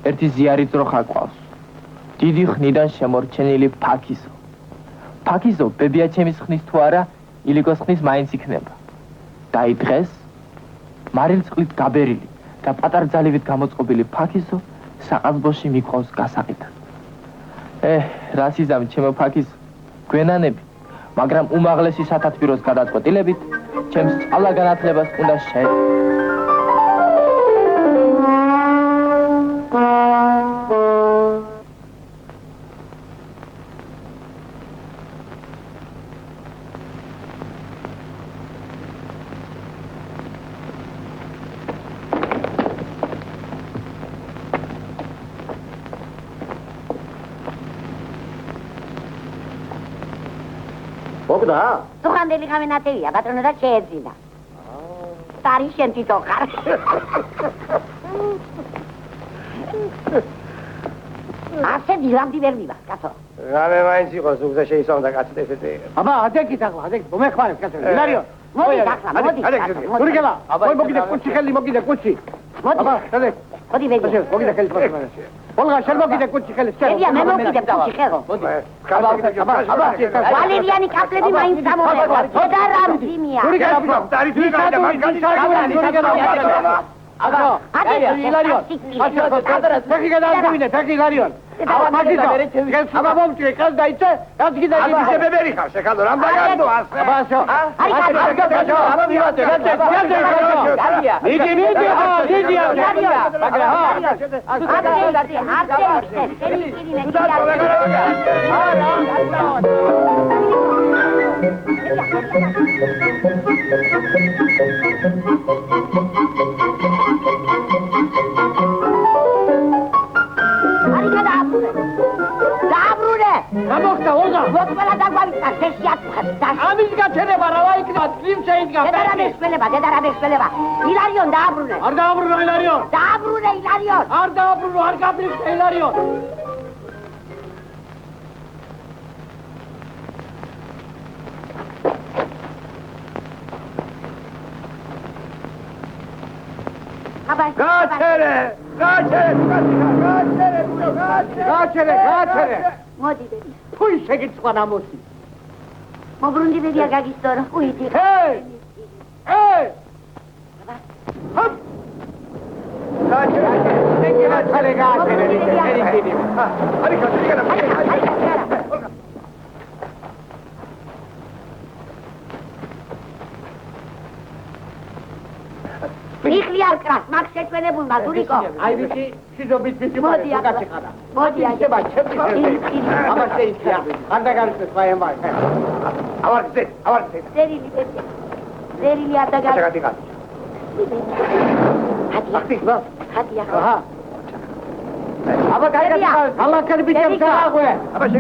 ერთი ზიარი ძროხა ყავს. დიდი ხნიდან შემორჩენილი ფაქიზო. ფაქიზო ბებია ჩემის ხნის თუ არა, ილიკოს ხნის მაინც იქნება. და დღეს მარილწყლით გაბერილი და პატარძალივით გამოწყობილი ფაქიზო საყაზბოში მიყვავს გასაყიდად. რას იზამ ჩემო ფაქიზო, გვენანები, მაგრამ უმაღლესი სათათბიროს გადაწყვეტილებით ჩემს სწავლა განათლებას უნდა შეეძლო. მოგდა? სუხანდელი გამენათევია, პატრონო და შეეძინა. სტარი შენ თვითო ხარ. ასე დილამდი ვერ მივა, კაცო. რამე მაინც იყოს უგზა შეისწავლდა კაცი ესეთი. აბა, ადეკით ახლა, ადეკით, მომეხმარებ, კაცო. ილარიო, მოდი ახლა, მოდი. სურიკელა, მოი მოგიდე კუჩი ხელი მოგიდე კუჩი. მოდი. აბა, დადე. მოდი ბედია. მოგიდე ხელი პასუხი. ოლღა, შენ მოგიდე კუჩი ხელი. ბედია, მე მოგიდე კუჩი ხელი. მოდი. აბა. ვალერიანი კაპლები მაინც გამოვეყო. და რა მძიმეა. სურიკელა, დაარი სურიკელა, აბა, ილარიონ. ფეხი გადააგდევინე, ფეხი ილარიონ. აბა, მაგიდა. აბა, მომწე, ყავს დაიწე. რაც კიდე აბა, შებებერი ხარ, შეხალო, რამ დაგანდო ასე. აბა, შო. აბა, მივატე, გამოხდა ოზა მოწყლა დაგვაიწა შეშიათხა ამის გაჩერება რა ვაიქნა წინ შეიდგა დედარაბეშველება ილარიონ დააბრუნე არ დააბრუნო ილარიონ დააბრუნე ილარიონ არ დააბრუნო არ გაბლიქე ილარიონ გაჩერე მოდი ბედია თუი შეგიცხვა ნამოსი მობრუნდი ბედია გაგისტორო უიდი ჰეი ჰოპ გაჩერე მიხლი არ კრას მაგ შეჭვენებულმა ზურიკო აი ვიცი სიზობით ვიცი მოდი გაჩეხარა მოდი შეება ჩემი აბა შეიძლება არ დაგარიცხეს მაემაი ავარ გზეთ ზერილი ბედია ზერილი არ დაგარიცხეს ხატია აჰა აბა გაიგე ალაკერი ბიჭებს აღვე აბა შე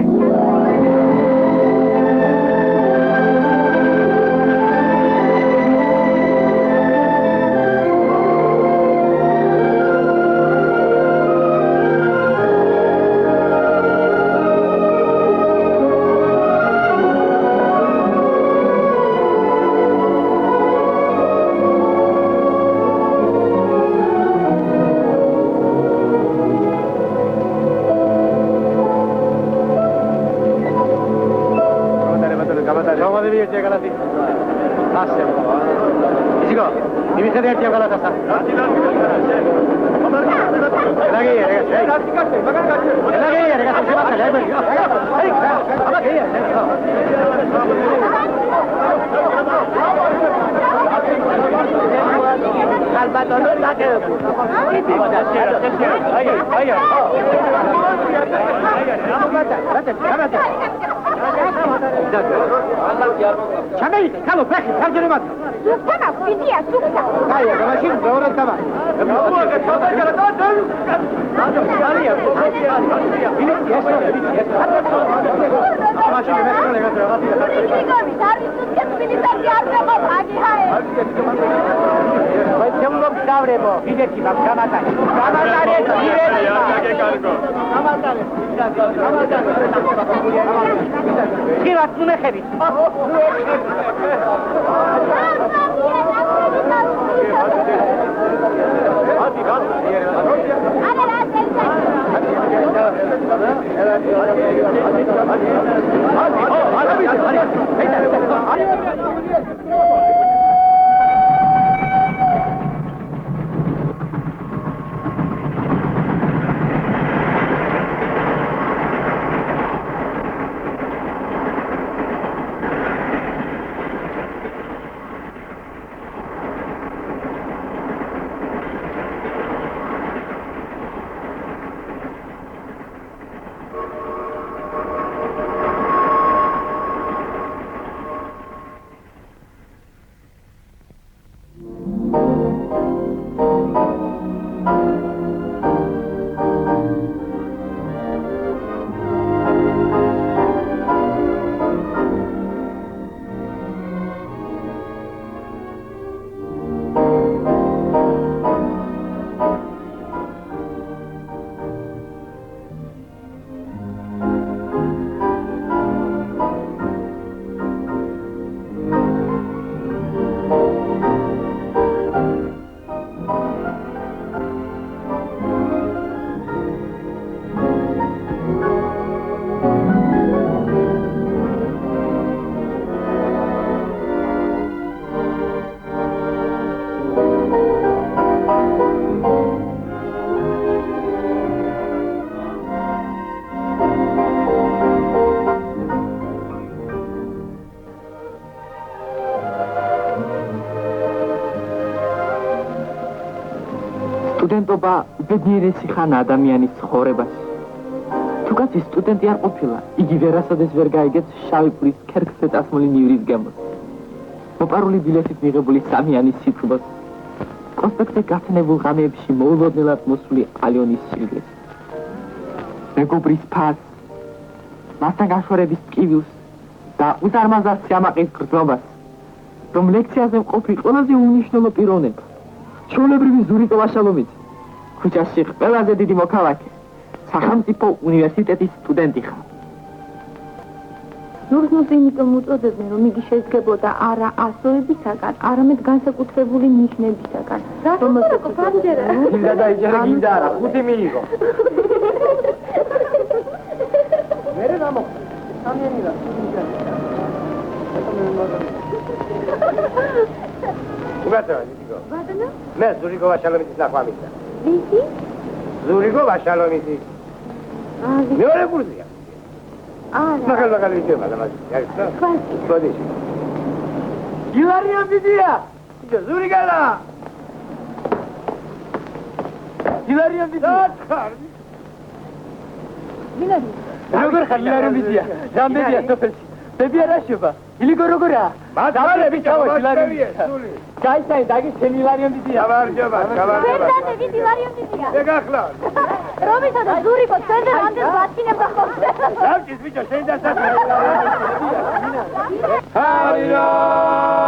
ჩამეი ხალო ფეხი ხარჯერებად სუქანა ვიდია სუქა აი მაშინ მეორე თამა სტუდენტობა უბედნიერესი ხანა ადამიანის ცხოვრებას. თუ კაცი სტუდენტი არ ყოფილა, იგი ვერასოდეს ვერ გაიგებს შავი პურის ქერქზე წასმული ნივრის გემოს. მოპარული ბილეთით მიღებული სამიანის სიტყვას. პროსპექტზე გათნებულ ღამეებში მოულოდნელად მოსული ალიონის სილგეს. მეგობრის ფას, მასთან გაშორების ტკივილს და უზარმაზარ სიამაყის გრძნობას, რომ ლექციაზე მყოფი ყველაზე უმნიშვნელო პიროვნება, ჩვეულებრივი ზურიკო ვაშალომიძე, ქუჩაში ყველაზე დიდი მოქალაქე, სახელმწიფო უნივერსიტეტის სტუდენტი ხარ. ნურზნუს იმიტომ უწოდებენ, რომ იგი შედგებოდა არა ასოებისაგან, არამედ განსაკუთრებული ნიშნებისაგან. რომელსაც ფარჯერა. გინდა დაიჯერა, გინდა არა, 5 მიიღო. მერე გამოხდა. სამიანი რა, უგაცაა, ნიკო. ბატონო? მე ზურიკო ვაშალომიძის ნახვა მინდა. ვისი? ზურიკო ვაშალომიძე. მეორე კურსია. არა. მაგალ ვიდება და მაგ. ხოდი. ილარიონ ბიძია! ზურიკალა! ილარიონ ბიძია! როგორ ხარ ილარიონ ბიძია? ჯამბებია სოფელში. ბები არა შევა. ილიგო როგორა? მაგალები ჩავა ილარიონ ბიძია. გაიცაი დაგი შენ ილარიონ ბიძია. გამარჯობა. ვერდანე ვით ილარიონ ბიძია. ეგახლა. რომისა და ზურიკო ჩვენზე რამდენ ბატინება ხომს. დავჭის ბიჭო შენ დასაწყო. ჰარიაიდა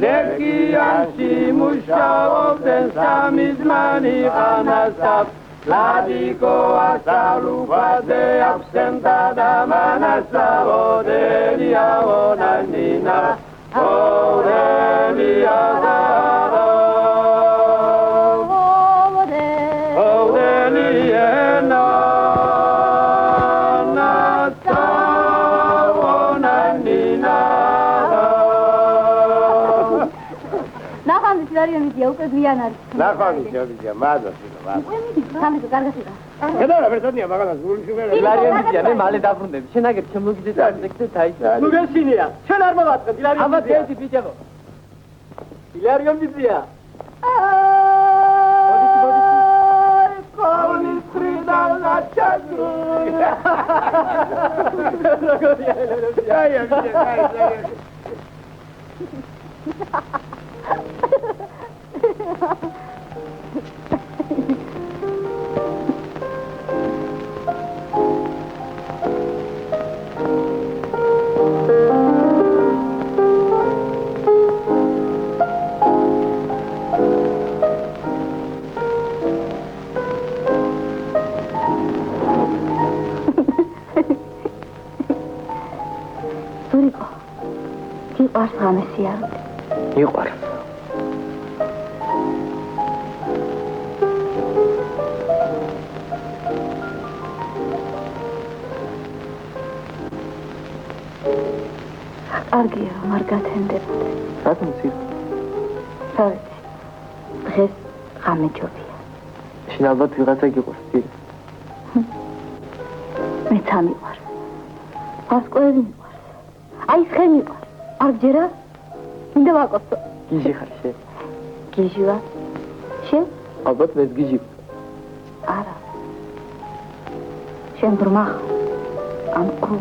ლეკიაში მუშაობდნენ სამი ძმანი ყანასაბ ლადიკო ასალუფაზე აბსენტა და მანასავოდენია ვონანინა ოდენია ილარიონ ბიძია უკვე გვიან არის. ნახვამი ჯობია, მადლობა. სამი კარგად. გადავრა ვერტანია მაგალას გული შეგერა. ილარიონ ბიძია, მე მალე დაბრუნდები. შენ აგერ შემოგიძე წარდგე დაიჭირე. ნუ გესინია. შენ არ მოვაწყებ ილარიონ ბიძია. აბა ერთი ბიჭებო. ილარიონ ბიძია. ზურიკო, გიყვარს ღამესიარული? მიყვარს. კარგია, რომ არ გათენდებოდი. რატომ ცირ? რა ვიცი, დღეს ღამე ჯობია. შენ ალბათ ვიღაცა გიყვარს, ცირ. მეც ამიყვარს. ვასკოები მიყვარს. აი ხე მიყვარს. არ გჯერა? მინდა ვაკოცო. გიჟი ხარ შენ. გიჟი ვარ. შენ? ალბათ მეც გიჟი. არა. შენ ბრმა ხარ. ან ყრუ.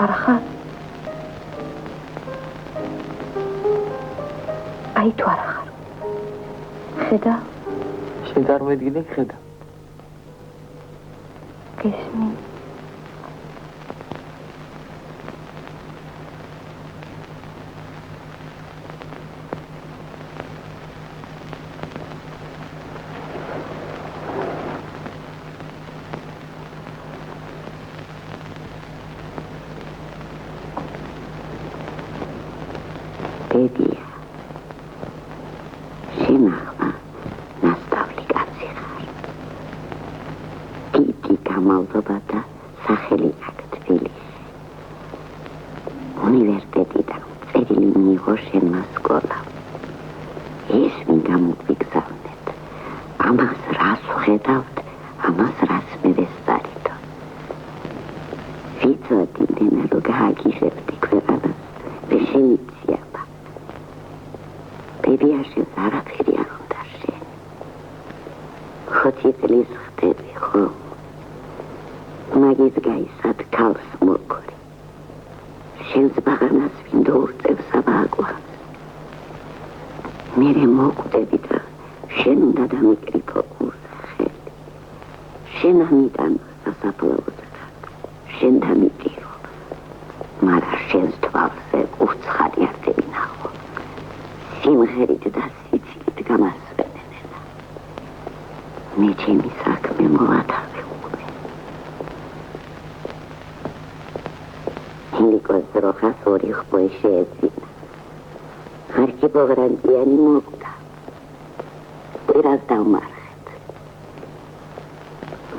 არა ხარ. აი თუ არა ხარ. ხედა? შენ წარმოედგინე ხედა. გესმი? ბებია, შენ ახლა ნასწავლი კაცი ხარ. დიდი გამალდობა და სახელი აქვს თბილისში. უნივერსიტეტიდან წერილი მიიღო შენმა სკოლა. ეს მინდა მოგვიგზავნეთ. ამას რას ვხედავთ, ამას რას მე ვესწარითო. ვიცოდი ნენა რომ გააგიშებდი ქვეყანას, მე შემიციაბა. ბებია შენს არაფერი არ უნდა შენ. 20 წლის ხდები ხო? მაგის გაისად ქალს მოკორი. შენს ბაღანას ვინდო ურწევს აბააკვანს. მერე მოკვდები და შენ უნდა დამიკრიფო ურსახელი. შენ ამიტან სასაფლაოზე შენ დამიტირო. მარა შენს თვალზე უცხარი არ დევინახო. სიმღერით და სიცილით გამასვენებენა. მე ჩემი საქმე მოვათავე. ილიკოს როხას ორი ხბოი შეეძინა. არქიპოგრანტიანი მოკვდა. კვირას დავმარხეთ.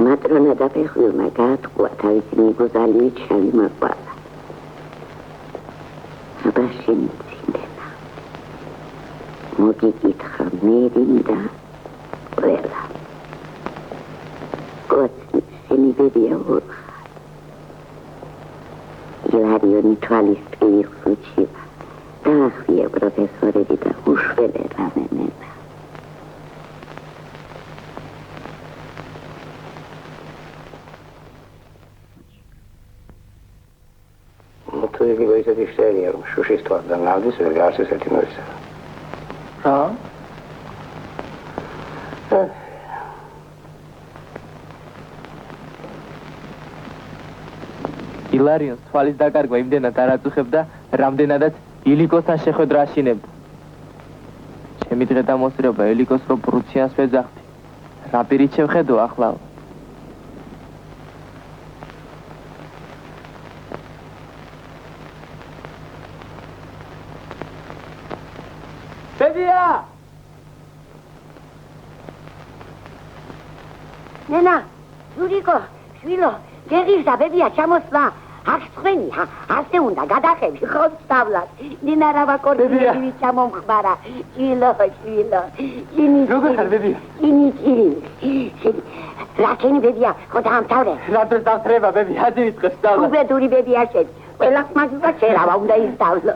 მატრონა და ფეხვილმა გაათქვა თავისი მიგოზალივით შავი მაყვალა. აბა შენი წინდენა. მოგიკითხა მერიმ და ყველა. კოცი შენი ბებია ვორხა. ილარიონი თვალის ტკივი ხუჩივა. დაახვია პროფესორები და უშველე რამენება. თუ იგი ისეთი შერია, რომ შუშის თვალთან ნავდის ვერ გარს ესეთი ნოისა. რა? ილარიონს თვალის დაკარგვა იმდენად არ აწუხებდა, რამდენადაც ილიკოსთან შეხვედრა აშინებდა. ჩემი დღე დამოსწრება ილიკოს რო ბრუციანს ვეძახდი. რა პირით შევხედო ახლა? ბებია! ნენა, ზურიკო, შვილო, გეღირდა ბებია ჩამოსვლა. აქ ხვენია, ასე უნდა გადახევი ხო სწავლად. ნენა რა ვაკორდები ჩამომხმარა. შვილო, შვილო. როგორ ხარ ბებია? რა ქენი ბებია, ხო დაამთავრე? რა დროს დავთრება ბებია, ადი ვიწყე სწავლა. უბედური ბებია შენ. ყველას მაგივრად შერავა უნდა ისწავლო.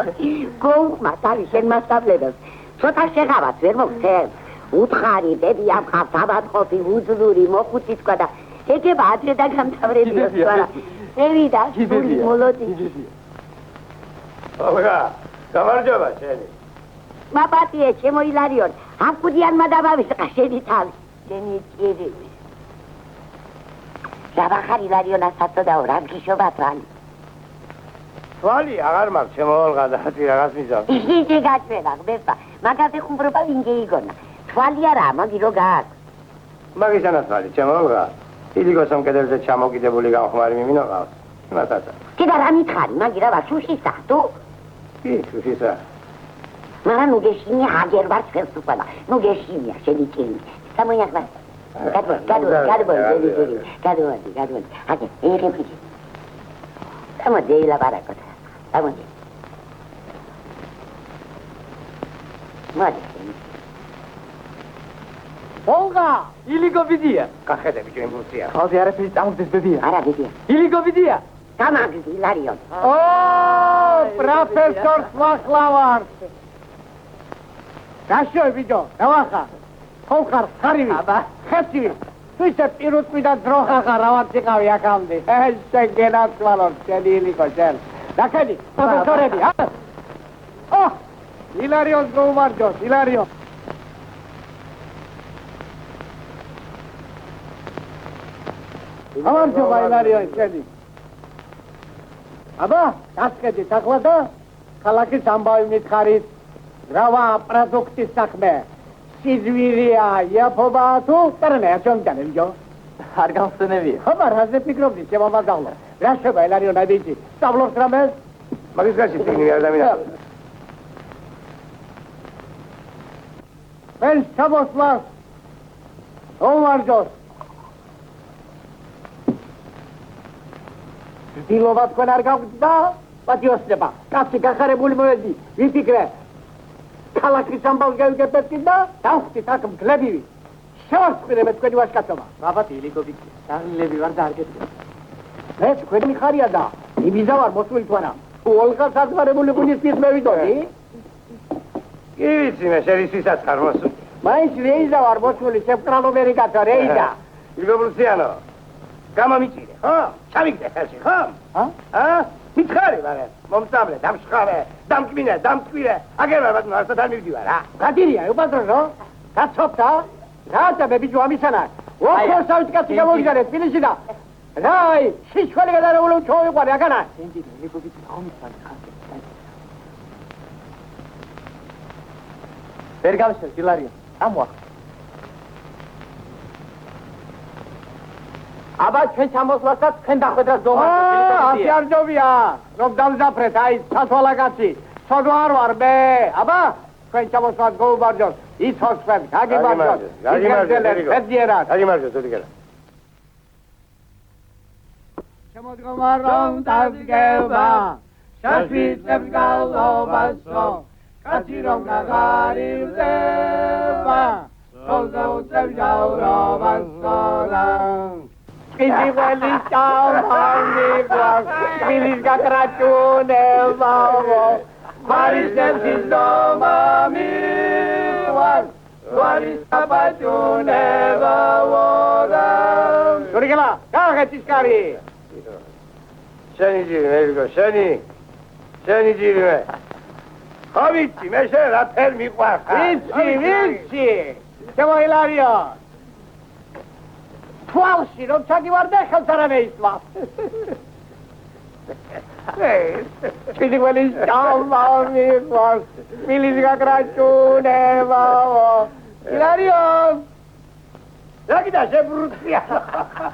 გოუხმა თავი შენ მასწავლებლებს. ცოტა შეღავაც ვერ მოგცემ. უთხარი ბებია მყავს აბატყოფი, უძლური, მოხუცი თქვა და ეგება ადრე დაგამთავრებიო სწავლა. ევიდა, სული მოლოდი. ოლგა, გამარჯობა შენი. მაპატიე, ჩემო ილარიონ, ამ კუდიანმა დავავისყა შენი თავი. შენი ჭირი. რა ვახარ ილარიონა საწოდაო, რა მგიშობა თვალი. თვალი აღარ მაქვს, ჩემო ოლღა და ათი რაღაც მიზავს. ისე გაჩვენა, ღმერთმა, მაგაზე ხუმრობა ვინ გეიგონა. თვალი არა, მაგი რო გააქვს. მაგისანა თვალი, ჩემო ოლღა. ილიკოს ამკედელზე ჩამოკიდებული გამხმარი მიმინო ყავს. იმათაცა. კიდე რა მითხარი, მაგი რა ვარ, შუშისა, თუ? კი, შუშისა. მაგრამ ნუ გეშინია, აგერ ვარ ჩვენს უყალა. ნუ გეშინია, შენი ჭირი. სამოიახლა. გადმოდი. აგე, ერები. სამოდი, ელაპარაკოთ. სამოდი. მოდი. ოლღა! ილიკო ბიდია. გახედები ჩვენ ბურთია. ხალხი არაფერი წამოდეს ბებია. არა ბებია. ილიკო ბიდია. გამაგდი ილარიონ. ო, პროფესორს ვახლავართ. გაშოი ბიჭო, დავახა. ხოხარ ხარივი. აბა, ხეთივი. თუ ისე პირუტყვიდან დროხახა რავად იყავი აქამდე. შენ გენაცვალოთ, შენი ილიკო შენ. დახედი, პროფესორები, ო, ილარიონს მოუმარჯოს, ილარიონ. გამარჯობა ილარიონ შენი. აბა, გასკედით ახლა და ქალაქის ამბავი მითხარით. გრავა პროდუქტის საქმე. სიძვირია, იაფობა თუ წერნეა ჩემთან ვიჯო. არ გავხსენებია. ხომ რაზე ფიქრობდი შემომაგავლო. რა შევა ილარიონ აიბიჭი. სწავლობს რამეს? მაგის გარშე წიგნი არ დამინახე. ეს ჩამოსვლას. ომარჯოს. დილობა თქვენ არ გაგვდა, პატიოსნება. კაცი გახარებული მოედი, ვიფიქრე. ქალაქის ამბავს გავიგებთ და დავხდით აქ მგლებივი. შევარცხვირე მე თქვენი ვაჟკაცობა. რაბათი ილიკო ბიდია. დაღლილები ვარ და არ გეტყვი. მე თქვენი ხარია და იბიზა ვარ მოსული თუ არა. ოლღა საზღარებული გულის პირს მე ვიდოდი. კი ვიცი მე შენ ისისაც ხარ მოსული. მაინც რეიზა ვარ მოსული, შემკრალობერი კაცო, რეიზა. იგო ბრუსიანო. გამომიწირე, ხო? ჩავიგდე ხელში, ხო? მითხარი მაგრამ, მომწავლე, დამშხარე, დამკმინე, დამტკბილე. აგერ ვარ ბატონო, არასდროს არ მივდივარ, რა. გადირია, უპატრონო. გაცოფდა. რათა მე ბიჭო ამისანა. ოქროს ავით კაცი გამოგიძარე თბილისში და რაი, შიშველი გადარეული ჩოვიყვარე აგანა. ენდილი, რიგობით ხომიცანი ხალხი. ვერ გავშევ, დილარიო. ამოახ. აბა ჩვენ ჩამოსვლასაც თქვენ დახვედრას დოვარდეთ. ასე არ ჯობია, რომ დამზაფრეთ, აი, სათვალა კაცი. სოდვა არ ვარ მე. აბა, თქვენ ჩამოსვლას გოუბარჯოთ. იცოს თქვენ, გაგიმარჯოთ. ფედიერად. გაგიმარჯოთ, ოდიგერა. შემოდგომა რომ დაგება, შაშვითებს გალობასო, კაცი რომ გაღარიბდება, სოლზე უწევს ჯავრობასო. Kisi wali chamani was, bilis gakrachune bavo, maris nemsis domami was, waris kapachune bavo. Surikala, kaga tiskari. Shani jiri me ego, shani jiri me. Havitsi, me shen ratel miqvar. Vitsi. Chemo Hilario. თვალში რომ ჩაგივარდე ხელს არ ამეისვა. ჩიდილის ჩამავი ვარ, მილის გაგრაჭუნება. ილარიო. რაკიდა შებრუცია.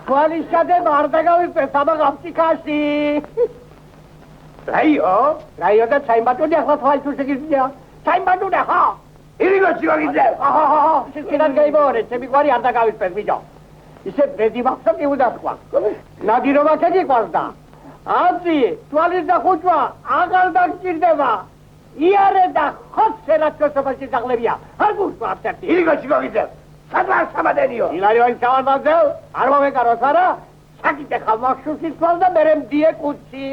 თვალის ჩადება არ დაგავიფეს ამაღამწიკაში. რაიო და ჩაიმბატუნე ახლა თვალის თუ შეგიძლია. ჩაიმბატუნე ხო? ირიგოჩი ვაგიძე. შენ გაიბორე, ჩემი გვარი არ დაგავიფეს ბიჭო. ისე ბედი ვახსა კი უდასხვა. ნადირობა ქეგიყვარდა. აცი, თვალის და ხუჭვა აღარ დაგჭირდება. იარე და ხოცე რაცოსობაში დაღლებია. არ გუშვა აფთერტი. ირიგოჩი ვაგიძე. სადღარ სამადენიო. ილარიო ის ჩავარდაზე, არ მომეკაროს არა? საკითხე ხალ მახშუსის თვალ და მერე მდიე კუცი.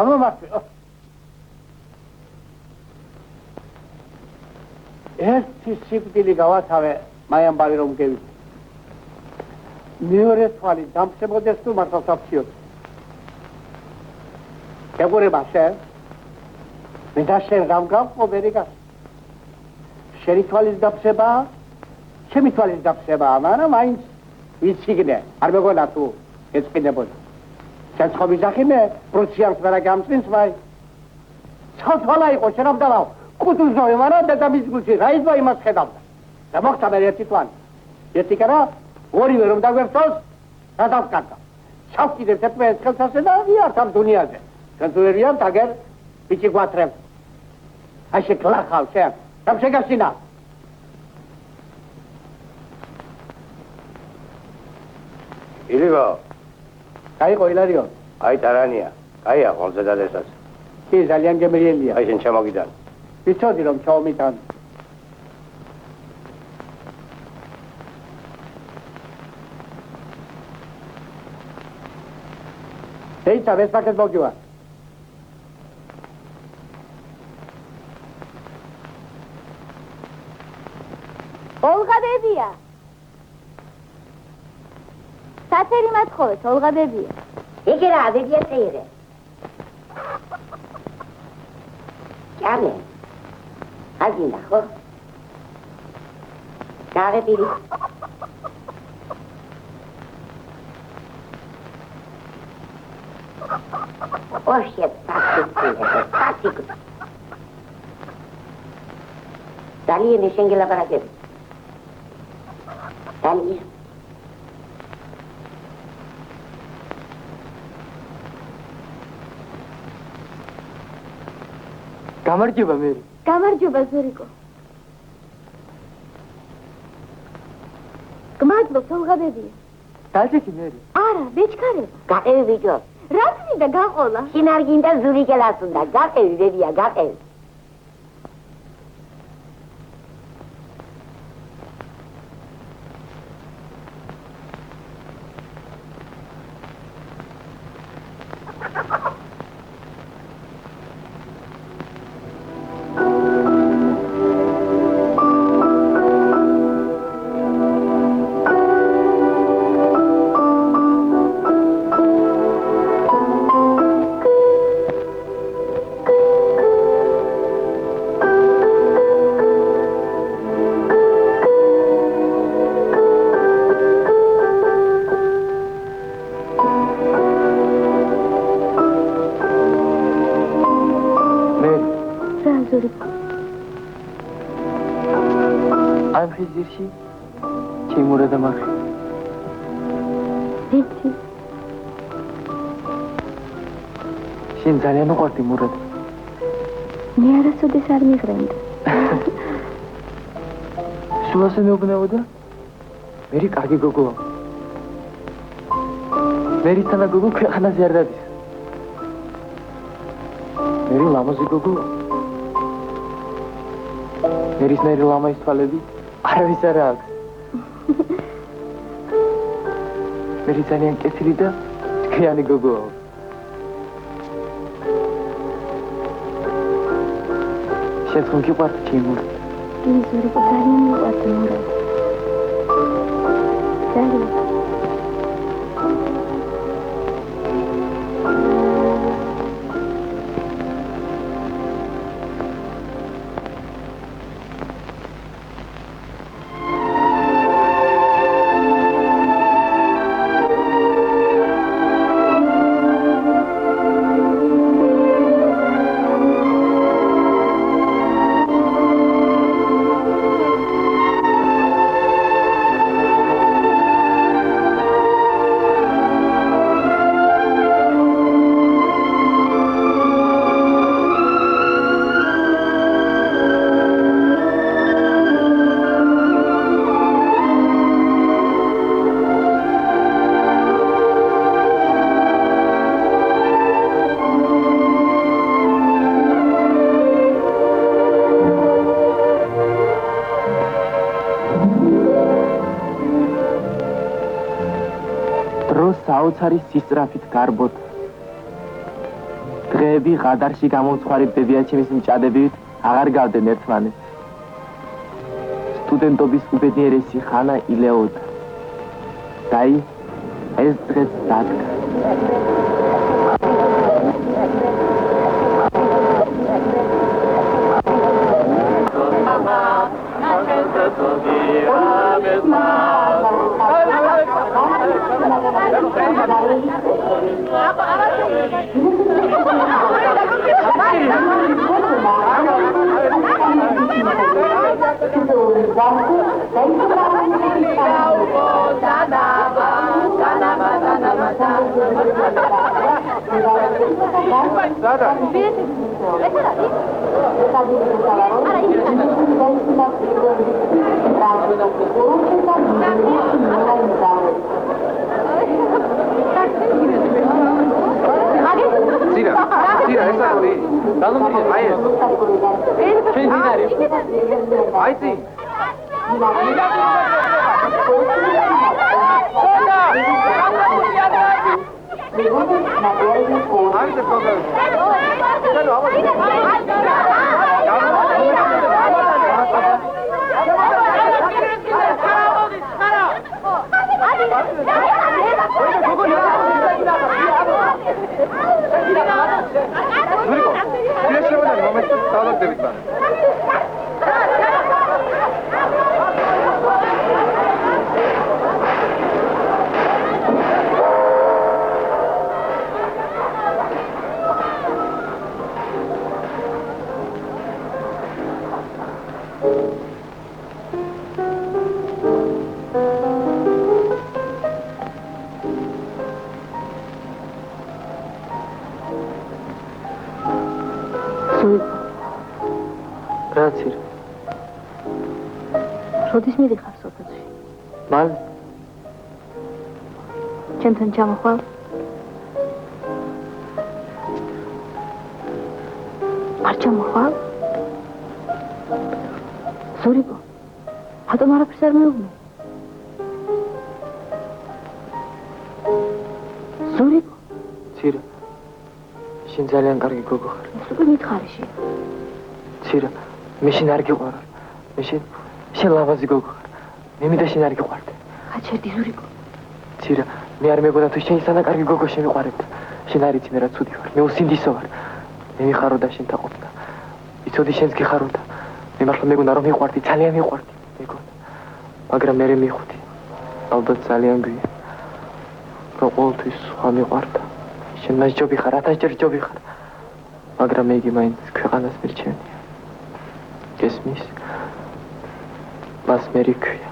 გამომართე. ერთი სიკვდილი გავათავე, მაიამბარი რომ გევიდე. მეორე თვალი დამხებოდეს თუ მართალ საფციოდ. გეგურება შენ? მე და შენ რამ გავყო ბერიგას? შენი თვალის დაფსებაა? ჩემი თვალის დაფსებაა, მაგრამ მაინც ვიციგნე, არ მეგონა თუ ეწყინებოდა. შენ ხო მიზახი მე, პრუსიანს ვერა გამწვინს მაი. ცალთვალა იყო, შენ აბდალავ, კუტუზოვი მარა დედამის გულში, რა იძვა იმას ხედავდა. და მოხდა მე ერთი თვალი. ერთი კარა, ორივე რომ დაგვერწოს, რა დავკარგა. ჩავკიდებ ერთმანეთს ხელსასე და ვიართ ამ დუნიაზე. შენ თუ ერიან, დაგერ, ბიჭი გვათრებ. აი შეკლახავ, შენ, რამ შეგასინა? ირიგო. გაიყო ილარიო. აი ტარანია. აია ხოლმე დადესაც. კი ძალიან გემრიელია. აი შენ ჩამოგიდან. ვიცოდი რომ ჩავმიტან. ეიცა ვესპაკეთ მოგივა. ოლღა ბებია. სათერი მათხოვეთ, ოლღა ბებია. եկե რა, բեբիա ծեիրը։ Ճարն է, հազին դա, խո։ Ճաղ է պիրի։ Օշ է տասիկ։ Դալի է նշեն գելապարակեր։ Դալի է։ გამარჯობა მერი. გამარჯობა ზურიკო. გმადლობ თოლღაბებია. დაჭიქი მერი. არა, ბეჭქარება. გაყევი ბიჭო. რა გინდა გაყოლა? შინ არ გინდა ზურიკელას უნდა. გაყევი ბებია, გაყევი. ამ ხიზირში ჩემურა და მახი. ვიცი. შენ ძალიან უყვარდი მურად. მე არასოდეს არ მიღრენდა. სულ ასე მეუბნებოდა? მერი კარგი გოგოა. მერი თანა გოგო ქვეყანაზე არ დადის. მერი ლამაზი გოგოა. მერისნაირი ლამაზი თვალები არავის არ აქვს. მერი ძალიან კეთილი და თქვენი გოგოა. შენ თუ გიყვართ ჩემურა. ზურიკო ძალიან მიყვარდა მურად. ძალიან. საოცარი სისწრაფით გარბოთ. დღეები ღადარში გამომცხვარი ბებიაჩემის მჭადებივით აღარ გავდნენ ერთმანეთს. სტუდენტობის უბედნიერესი ხანა ილეოდა. დაი, ეს დღეს დადგა. რა ცირა? როდის მიდიხარ სოფელში? მალე ჩემთან ჩამოხვალ? არ ჩამოხვალ? ზურიკო, რატომ არაფერს არ მეუბნე? ზურიკო, ცირა შენ ძალიან კარგი გოგო ხარ. უკვე მითხარიში. ცირა მე შენ არ გიყვარებ. მე შენ ლამაზი გოგო ხარ. მე მინდა შენ არ გიყვარდე. გაჩერდი ზურიკო. ცირა მე არ მეგონა თუ შენ ისანა კარგი გოგო შემიყვარებდა. შენ არ იცი მე რა ცუდი ვარ. მე უსინდისო ვარ. მე მიხაროდა შენთან ყოფნა. იცოდი შენს გიხარობდა. მე მართლა მეგონა რომ მიყვარდი, ძალიან მიყვარდი. მეგონა. მაგრამ მე მიხუთი. ალბათ ძალიან გვიან. რომ ყოველთვის სხვა მიყვარდა. შენ მას ჯობი ხარ, 1000 ჯერ ჯობი ხარ. მაგრამ მე იგი მაინც ქვეყანას მირჩენია. გესმის? მას მე რიქვია.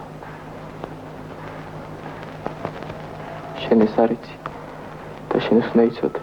შენ ეს არ იცი და შენ ეს უნდა იცოდე.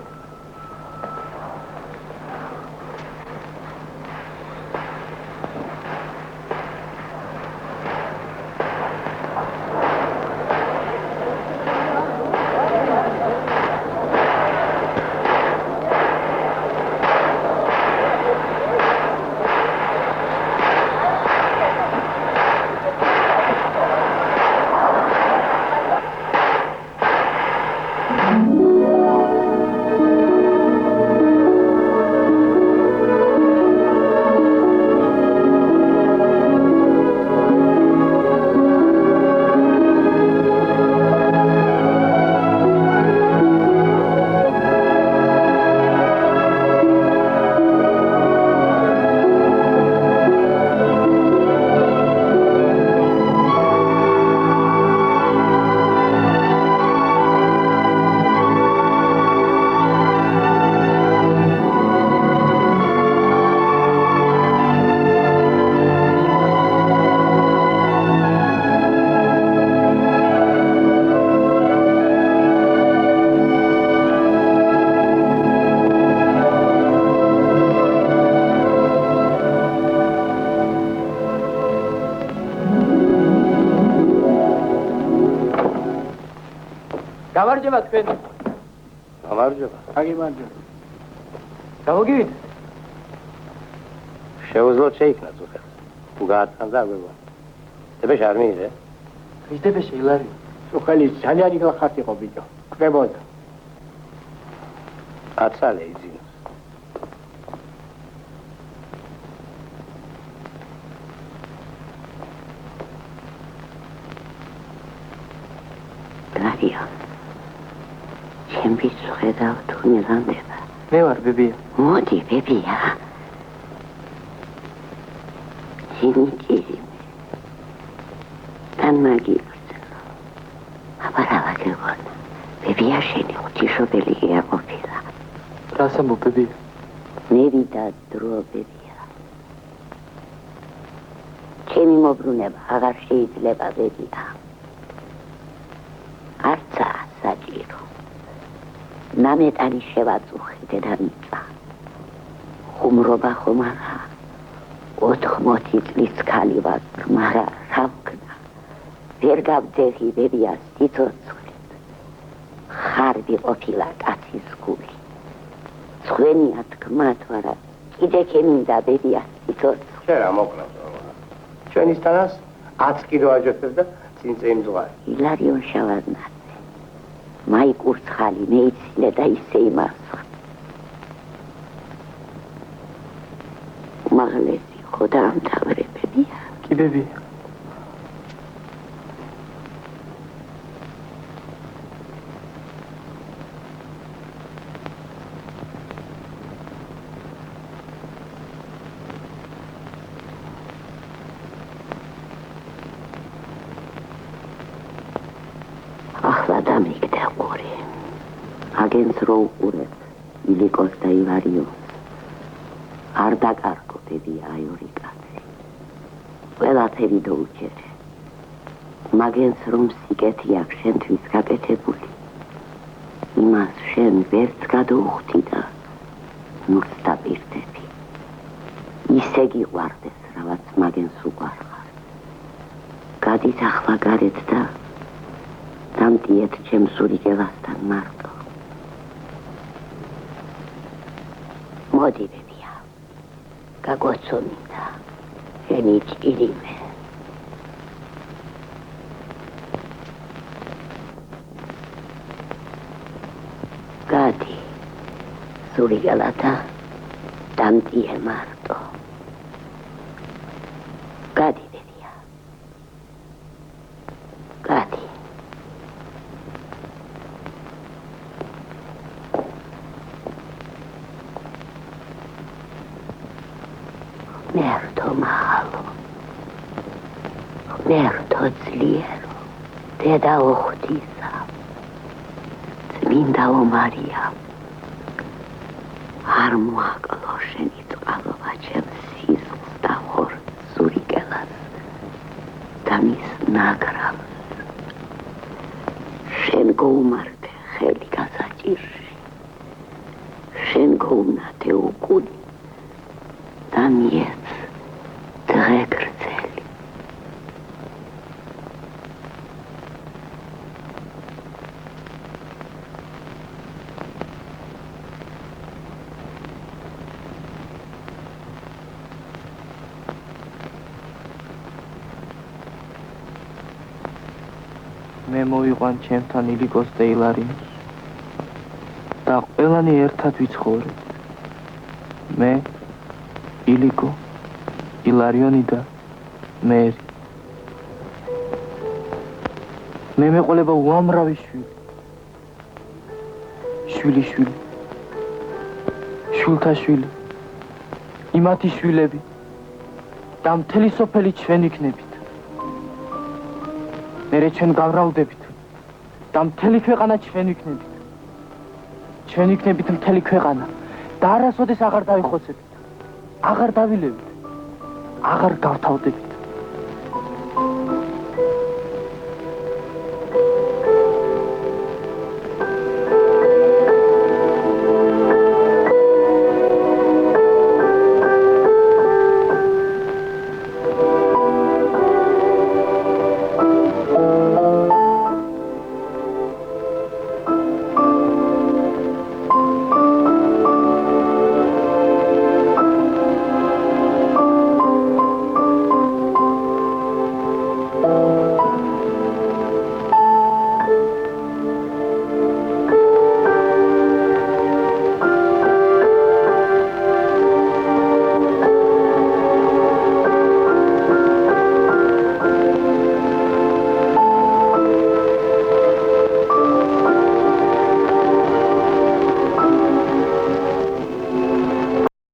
გამარჯობა თქვენ. გამარჯობა. აგიმარჯობა. გამოგივით? შეუძლოთ შეიქმნათ უხერხ. თუ გააცხანდა აგვება. დებეშ არ მიიღე? ის დებეშ ილარი. სუხელი ძალიან იგლახათ იყო ბიჭო. კვებოდა. აცალე იძინოს. გლადიო. ჩემთვის ხედავ თუ მიღანდება. მე ვარ ბებია. მოდი ბებია. ძინჭირიმე. თან მაგილოცნო. აბარავა გეგონა. ბებია შენი ღვთისმშობელი გეაყოფილა. რას ამბობ ბებია? მევიდა დრო ბებია. ჩემი მოbrunება აღარ შეიძლება ბებია. არცა საჭირო. ნამეტანი შევაწუხე დედამიწა. ხუმრობა ხომარა. 80 წლის ქალი ვარ, მაგრამ რა ვქნა? ვერ გავძეხი ბებიას სიცოცხლეთ. ხარბი ყოფილა კაცის გული. სხვენია თქმა თვარა, კიდე ქემინდა ბებიას სიცოცხლე. შენ რა მოკნავს? ჩვენისთანაც 10 კილო აჯოთებს და წინწე იმძღვარი. ილარიონ შავარნაძე. მაიკურს ხალი მეიცილე და ისე იმარცხა. მაღლესი ხოდა ამთავრებებია. კი ბებია. ახლა დამიგდა ყური. აგენს რო უყურებ ილიკოს და ივარიონს. არ დაკარგო ბებია აი ორი კაცი. ყველაფერი დაუჭერე. მაგენს რომ სიკეთი აქვს შენთვის გაკეთებული. იმას შენ ვერც გადაუხდი და ნურს დაპირდები. ისე გიყვარდეს რასაც მაგენს უყარხარ. გადის ახლა გარეთ და დამტიეთ ჩემ სურიგელასთან მარტო. მოდი ბებია, გაგოცომინდა, შენი ჭირიმე. გადი, სურიგელათა დამტიე მარტო. გადი ბებია, გადი. მერტო მაღალო, მერტო ძლიერო, დედა ოხთისა, წმინდაო მარიამ, არ მოაკლო შენი წყალობა ჩემს სიზმს და ორ სურიგელას და მის ნაგრავს. შენ გოუმართე ხელი გასაჭირში, შენ გოუნათე უკუნი და მიეც დღე გრძელი. მე მოვიყვან ჩემთან ილიკოს და ილარიოს და ყველანი ერთად ვიცხოვრეთ. მე, ილიკო, ილარიონი და მერი. მე მეყოლება უამრავი შვილი. შვილი, შვილთა შვილი, იმათი შვილები და მთელი სოფელი ჩვენ იქნებით. მერე ჩვენ გავრავდებით და მთელი ქვეყანა ჩვენ ვიქნებით. ჩვენ ვიქნებით მთელი ქვეყანა და არასოდეს აღარ დავიხოცებით, აღარ დავილებით, აღარ გავთავდებით.